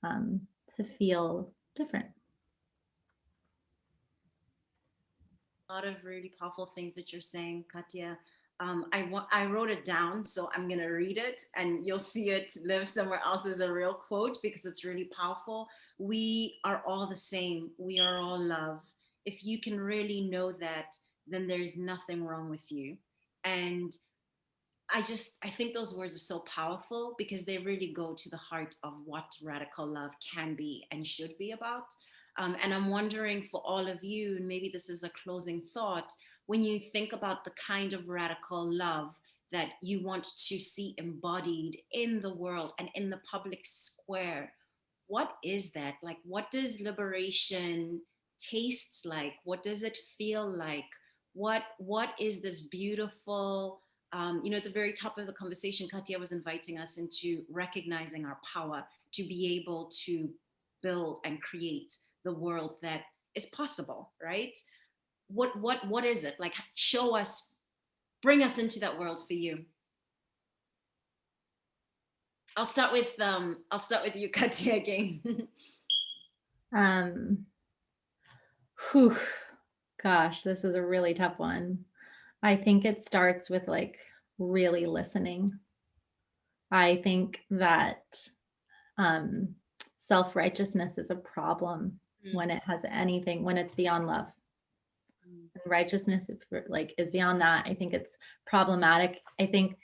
to feel different. A lot of really powerful things that you're saying, Katia. I wrote it down, so I'm gonna read it, and you'll see it live somewhere else as a real quote because it's really powerful. We are all the same. We are all love. If you can really know that, then there's nothing wrong with you. And I think those words are so powerful because they really go to the heart of what radical love can be and should be about. And I'm wondering for all of you, and maybe this is a closing thought, when you think about the kind of radical love that you want to see embodied in the world and in the public square, what is that? Like, what does liberation taste like? What does it feel like? What is this beautiful, you know, at the very top of the conversation, Katia was inviting us into recognizing our power to be able to build and create the world that is possible, right? What is it? Like, show us, bring us into that world for you. I'll start with you, Katia, again. Gosh, this is a really tough one. I think it starts with like really listening. I think that self-righteousness is a problem when it has anything, when it's beyond love. And righteousness is beyond that. I think it's problematic. I think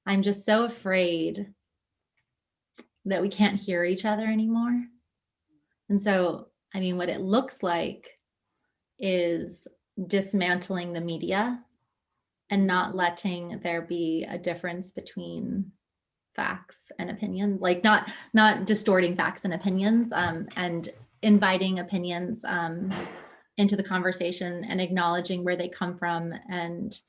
I'm just so afraid that we can't hear each other anymore. And so, I mean, what it looks like is dismantling the media and not letting there be a difference between facts and opinion, like not distorting facts and opinions, and inviting opinions into the conversation and acknowledging where they come from, and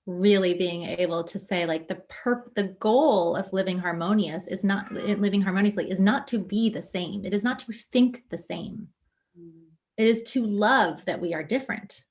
really being able to say like the goal of living harmoniously is not to be the same. It is not to think the same. It is to love that we are different.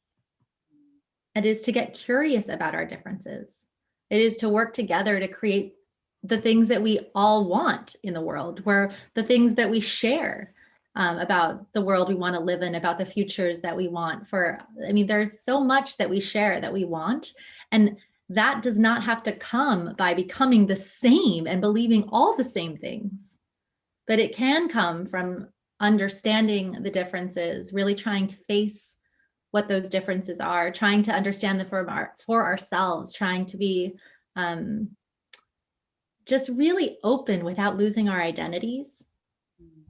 It is to get curious about our differences. It is to work together to create the things that we all want in the world, where the things that we share about the world we want to live in, about the futures that we want for, I mean, there's so much that we share that we want. And that does not have to come by becoming the same and believing all the same things, but it can come from understanding the differences, really trying to face what those differences are, trying to understand them for ourselves, trying to be just really open without losing our identities.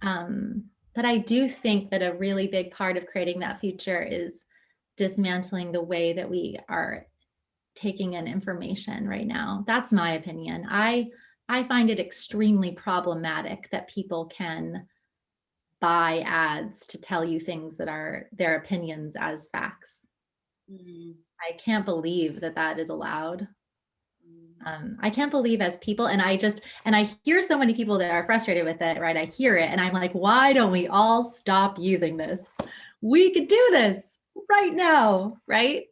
But I do think that a really big part of creating that future is dismantling the way that we are taking in information right now. That's my opinion. I find it extremely problematic that people can buy ads to tell you things that are their opinions as facts. I can't believe that that is allowed. I can't believe as people, and I hear so many people that are frustrated with it, right? I hear it and I'm like, why don't we all stop using this? We could do this right now, right?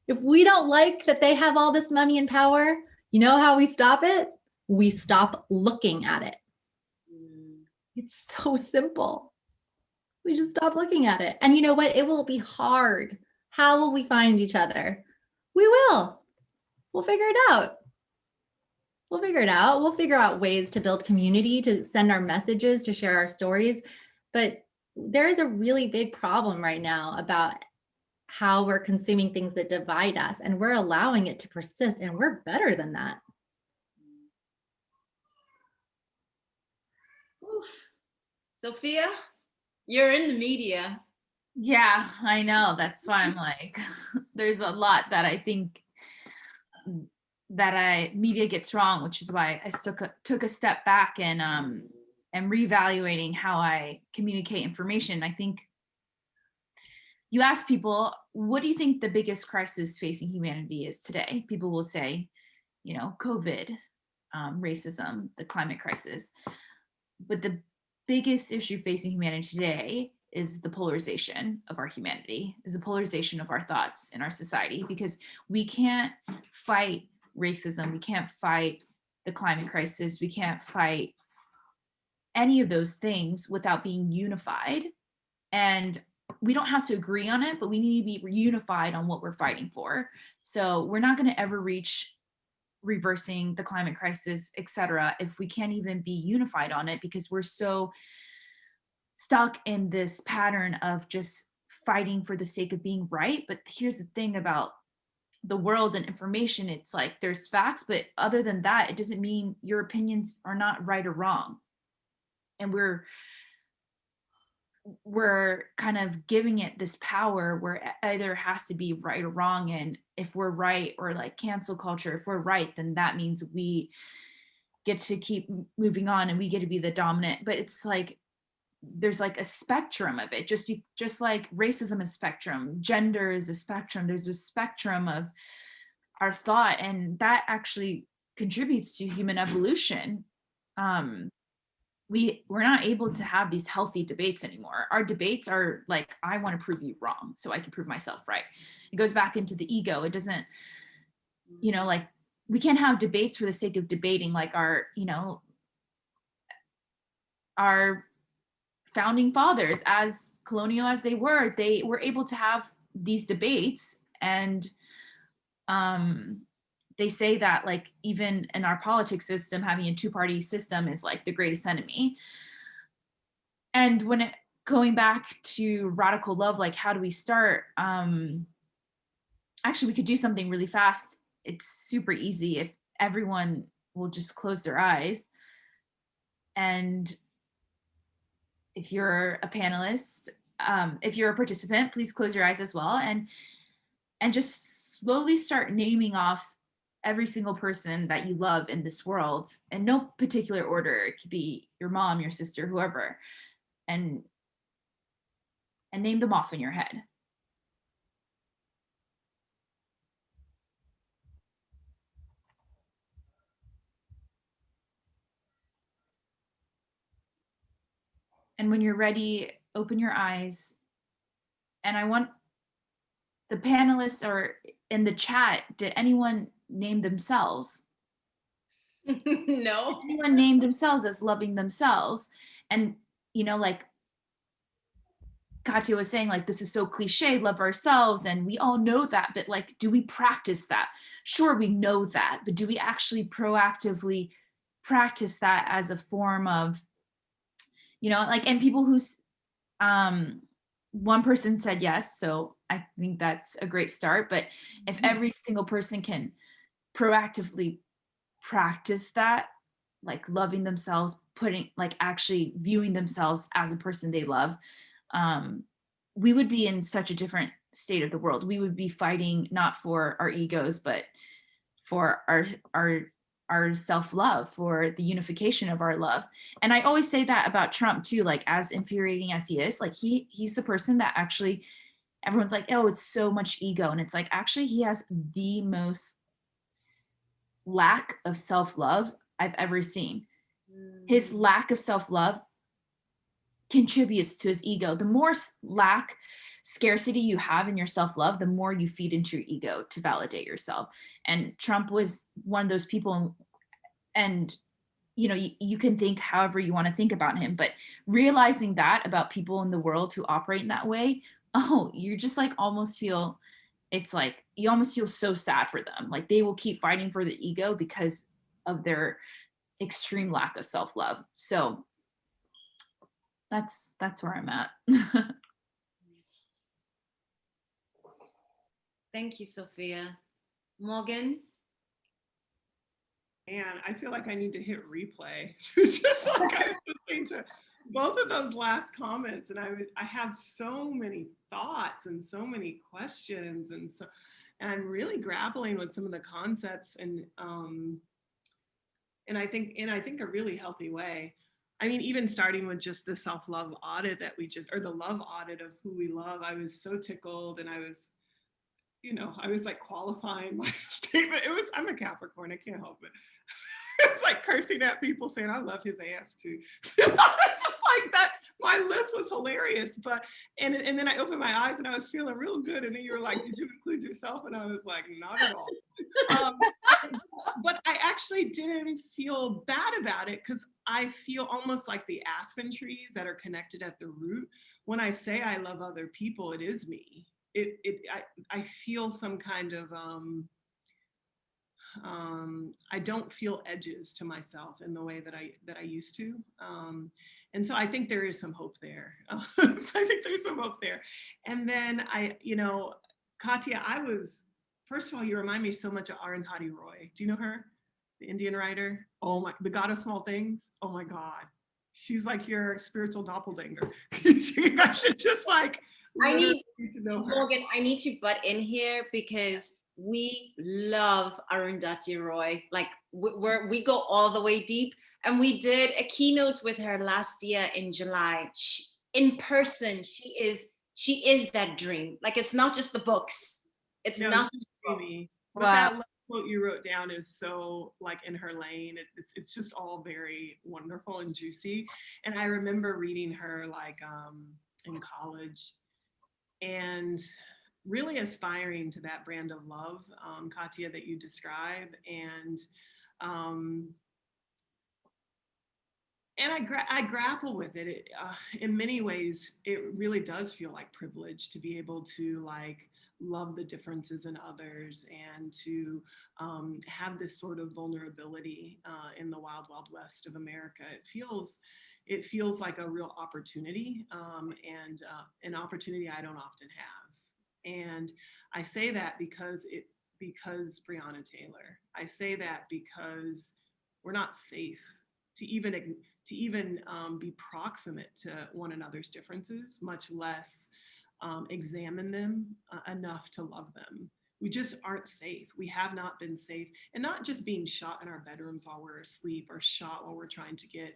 If we don't like that they have all this money and power, you know how we stop it? We stop looking at it. It's so simple. We just stop looking at it. And you know what? It will be hard. How will we find each other? We will. We'll figure it out. We'll figure it out. We'll figure out ways to build community, to send our messages, to share our stories. But there is a really big problem right now about how we're consuming things that divide us, and we're allowing it to persist, and we're better than that. Oof. Sophia, you're in the media. Yeah, I know. That's why I'm like, there's a lot that I think that media gets wrong, which is why I took a step back and reevaluating how I communicate information. I think you ask people, what do you think the biggest crisis facing humanity is today? People will say, COVID, racism, the climate crisis. But the biggest issue facing humanity today is the polarization of our humanity, is the polarization of our thoughts in our society, because we can't fight racism, we can't fight the climate crisis, we can't fight any of those things without being unified. And we don't have to agree on it, but we need to be unified on what we're fighting for. So we're not going to ever reach reversing the climate crisis, etc., if we can't even be unified on it, because we're so stuck in this pattern of just fighting for the sake of being right. But here's the thing about the world and information, it's like there's facts, but other than that, it doesn't mean your opinions are not right or wrong. And we're kind of giving it this power where it either has to be right or wrong. And if we're right, or like cancel culture, if we're right, then that means we get to keep moving on and we get to be the dominant. But it's like there's like a spectrum of it, just like racism is spectrum, gender is a spectrum. There's a spectrum of our thought, and that actually contributes to human evolution. We're not able to have these healthy debates anymore. Our debates are like, I want to prove you wrong so I can prove myself right. It goes back into the ego. It doesn't, like we can't have debates for the sake of debating. Like our founding fathers, as colonial as they were able to have these debates. And they say that like even in our politics system, having a two-party system is like the greatest enemy. And when going back to radical love, like how do we start? Actually, we could do something really fast. It's super easy if everyone will just close their eyes. And if you're a panelist, if you're a participant, please close your eyes as well, and just slowly start naming off every single person that you love in this world, in no particular order. It could be your mom, your sister, whoever, and name them off in your head. And when you're ready, open your eyes. And I want the panelists, or in the chat, did anyone name themselves? No. Anyone name themselves as loving themselves. And, you know, like Katia was saying, like, this is so cliche, love ourselves, and we all know that, but like, do we practice that? Sure, we know that, but do we actually proactively practice that as a form of, you know, like, and people who's, one person said yes, so I think that's a great start, but if every single person can proactively practice that, like loving themselves, putting, like actually viewing themselves as a person they love, we would be in such a different state of the world. We would be fighting not for our egos, but for our self-love, for the unification of our love. And I always say that about Trump too, like as infuriating as he is, like he's the person that actually everyone's like, oh, it's so much ego. And it's like, actually, he has the most lack of self-love I've ever seen. His lack of self-love contributes to his ego. The more scarcity you have in your self-love, the more you feed into your ego to validate yourself. And Trump was one of those people. And you know, you can think however you want to think about him, but realizing that about people in the world who operate in that way, oh, you're just like almost feel, it's like you almost feel so sad for them. Like they will keep fighting for the ego because of their extreme lack of self-love. So that's where I'm at. Thank you, Sophia. Morgan? Man, I feel like I need to hit replay. It's just like I was listening to both of those last comments, and I have so many thoughts and so many questions, and I'm really grappling with some of the concepts, and I think a really healthy way. I mean, even starting with just the self-love audit that we just, or the love audit of who we love, I was so tickled, and I was, you know, I was like qualifying my statement. I'm a Capricorn, I can't help it. It's like cursing at people saying, I love his ass too. It's just like that. My list was hilarious, but, and then I opened my eyes and I was feeling real good. And then you were like, did you include yourself? And I was like, not at all. But I actually didn't feel bad about it because I feel almost like the aspen trees that are connected at the root. When I say I love other people, it is me. I feel some kind of, I don't feel edges to myself in the way that I used to. And so I think there is some hope there. So I think there's some hope there. And then you know, Katia, first of all, you remind me so much of Arundhati Roy. Do you know her? The Indian writer? Oh my, the God of Small Things. Oh my God. She's like your spiritual doppelganger. I should just like, I need to know her. Morgan, I need to butt in here because we love Arundhati Roy. Like we go all the way deep, and we did a keynote with her last year in July. In person, she is that dream. Like it's not just the books. It's not just the books. But wow. That quote you wrote down is so like in her lane. It's just all very wonderful and juicy. And I remember reading her like in college and really aspiring to that brand of love, Katia, that you describe. And I grapple with it. In many ways, it really does feel like privilege to be able to like love the differences in others and to have this sort of vulnerability in the wild, wild west of America. It feels like a real opportunity and an opportunity I don't often have. And I say that because Breonna Taylor. I say that because we're not safe to even be proximate to one another's differences, much less examine them enough to love them. We just aren't safe. We have not been safe, and not just being shot in our bedrooms while we're asleep, or shot while we're trying to get,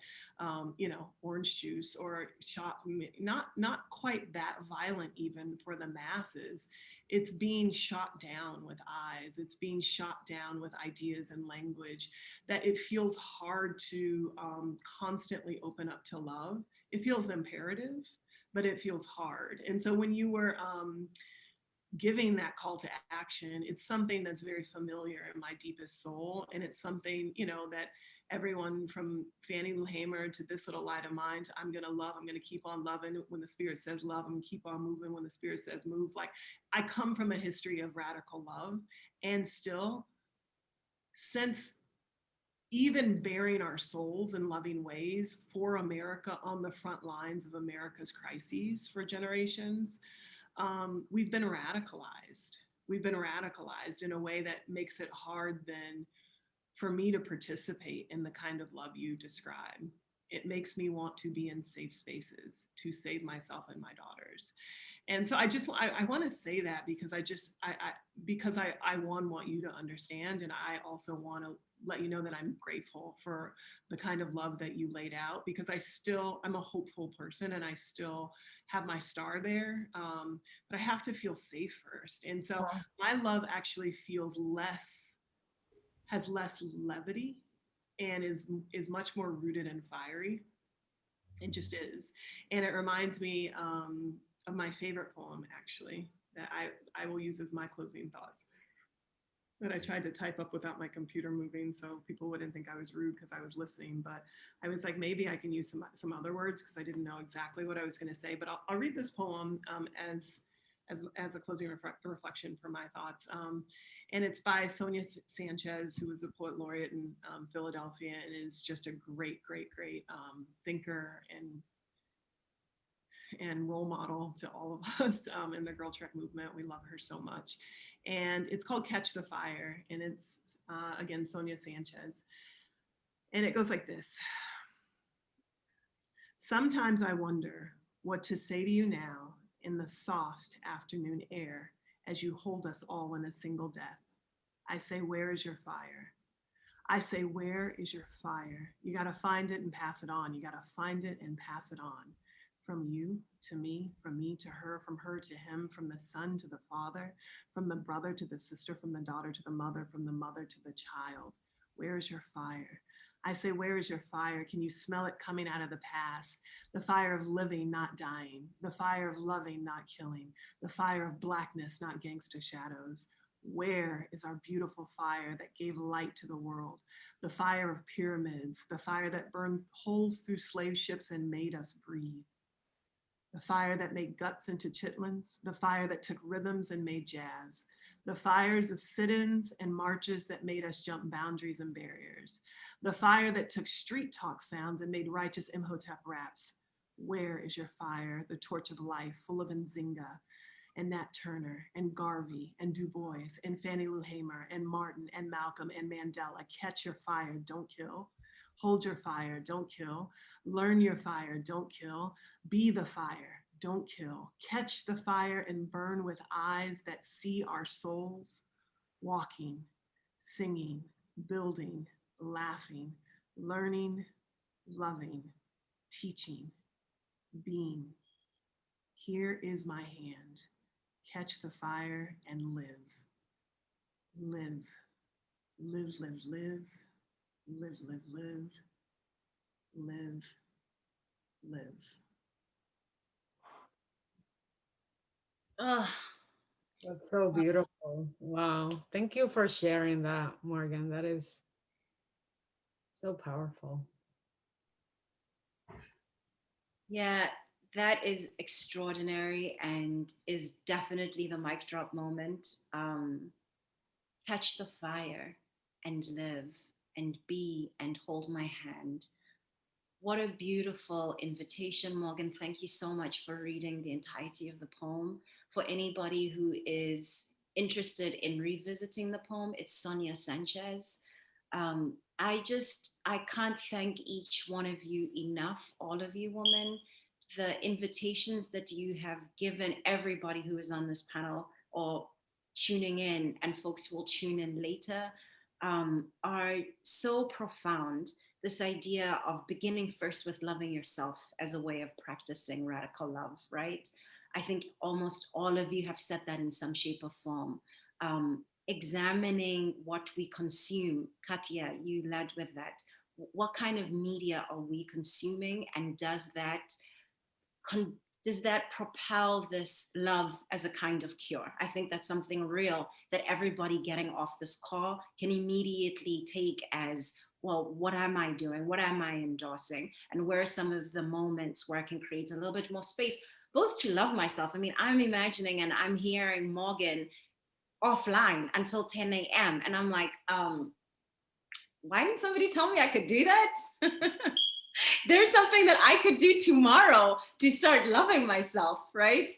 you know, orange juice, or shot. Not quite that violent even for the masses. It's being shot down with eyes. It's being shot down with ideas and language that it feels hard to constantly open up to love. It feels imperative, but it feels hard. And so when you were giving that call to action, it's something that's very familiar in my deepest soul. And it's something, you know, that everyone from Fannie Lou Hamer to This Little Light of Mine to I'm going to love, I'm going to keep on loving when the spirit says love, I'm going to keep on moving when the spirit says move. Like, I come from a history of radical love, and still, since even bearing our souls in loving ways for America on the front lines of America's crises for generations, we've been radicalized. We've been radicalized in a way that makes it hard then for me to participate in the kind of love you describe. It makes me want to be in safe spaces to save myself and my daughters. And so I want to say that because I want you to understand, and I also want to let you know that I'm grateful for the kind of love that you laid out, because I'm a hopeful person and I still have my star there. But I have to feel safe first. And so my love actually has less levity and is much more rooted and fiery. It just is. And it reminds me of my favorite poem, actually, that I will use as my closing thoughts, that I tried to type up without my computer moving so people wouldn't think I was rude because I was listening. But I was like, maybe I can use some other words because I didn't know exactly what I was going to say. But I'll read this poem as a closing reflection for my thoughts. And it's by Sonia Sanchez, who was a poet laureate in Philadelphia, and is just a great thinker and role model to all of us in the GirlTrek movement. We love her so much. And it's called Catch the Fire. And it's, again, Sonia Sanchez. And it goes like this. Sometimes I wonder what to say to you now in the soft afternoon air as you hold us all in a single death. I say, where is your fire? I say, where is your fire? You got to find it and pass it on. You got to find it and pass it on. From you to me, from me to her, from her to him, from the son to the father, from the brother to the sister, from the daughter to the mother, from the mother to the child. Where is your fire? I say, where is your fire? Can you smell it coming out of the past? The fire of living, not dying. The fire of loving, not killing. The fire of blackness, not gangster shadows. Where is our beautiful fire that gave light to the world? The fire of pyramids, the fire that burned holes through slave ships and made us breathe. The fire that made guts into chitlins, the fire that took rhythms and made jazz, the fires of sit-ins and marches that made us jump boundaries and barriers, the fire that took street talk sounds and made righteous Imhotep raps. Where is your fire, the torch of life, full of Nzinga and Nat Turner and Garvey and Du Bois and Fannie Lou Hamer and Martin and Malcolm and Mandela? Catch your fire, don't kill. Hold your fire, don't kill. Learn your fire, don't kill. Be the fire, don't kill. Catch the fire and burn with eyes that see our souls walking, singing, building, laughing, learning, loving, teaching, being. Here is my hand. Catch the fire and live. Live, live, live, live. Live, live, live, live, live. Oh, That's so beautiful. Wow. Thank you for sharing that, Morgan. That is so powerful. yeah, that is extraordinary and is definitely the mic drop moment. Catch the fire and live and be and hold my hand. What a beautiful invitation, Morgan. Thank you so much for reading the entirety of the poem. For anybody who is interested in revisiting the poem, it's Sonia Sanchez. I can't thank each one of you enough, all of you women. The invitations that you have given everybody who is on this panel or tuning in, and folks who will tune in later, are so profound. This idea of beginning first with loving yourself as a way of practicing radical love, right? I think almost all of you have said that in some shape or form. Examining what we consume. Katia, you led with that. What kind of media are we consuming? And does that does that propel this love as a kind of cure? I think that's something real that everybody getting off this call can immediately take as, well, what am I doing? What am I endorsing? And where are some of the moments where I can create a little bit more space, both to love myself. I mean, I'm imagining and I'm hearing Morgan offline until 10 a.m. And I'm like, why didn't somebody tell me I could do that? There's something that I could do tomorrow to start loving myself, right?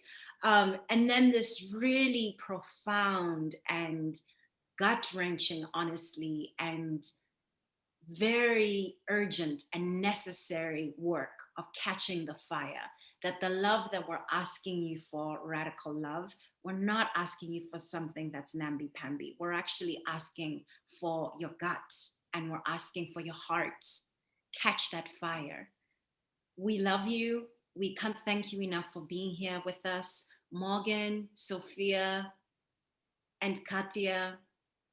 And then this really profound and gut-wrenching, honestly, and very urgent and necessary work of catching the fire, that the love that we're asking you for, radical love, we're not asking you for something that's namby-pamby. We're actually asking for your guts, and we're asking for your hearts. Catch that fire. We love you. We can't thank you enough for being here with us. Morgan, Sophia, and Katia,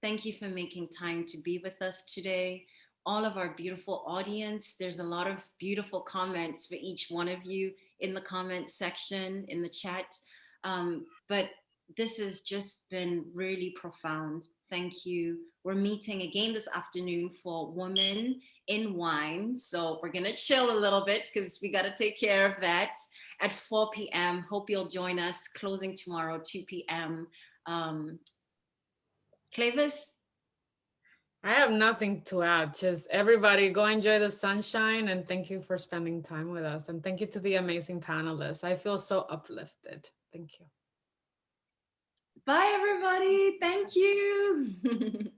thank you for making time to be with us today. All of our beautiful audience, there's a lot of beautiful comments for each one of you in the comment section, in the chat. But this has just been really profound. Thank you. We're meeting again this afternoon for Women in Wine. So we're gonna chill a little bit because we gotta take care of that at 4 p.m. Hope you'll join us. Closing tomorrow, 2 p.m. Cleyvis? I have nothing to add. Just everybody go enjoy the sunshine, and thank you for spending time with us. And thank you to the amazing panelists. I feel so uplifted. Thank you. Bye, everybody. Thank you.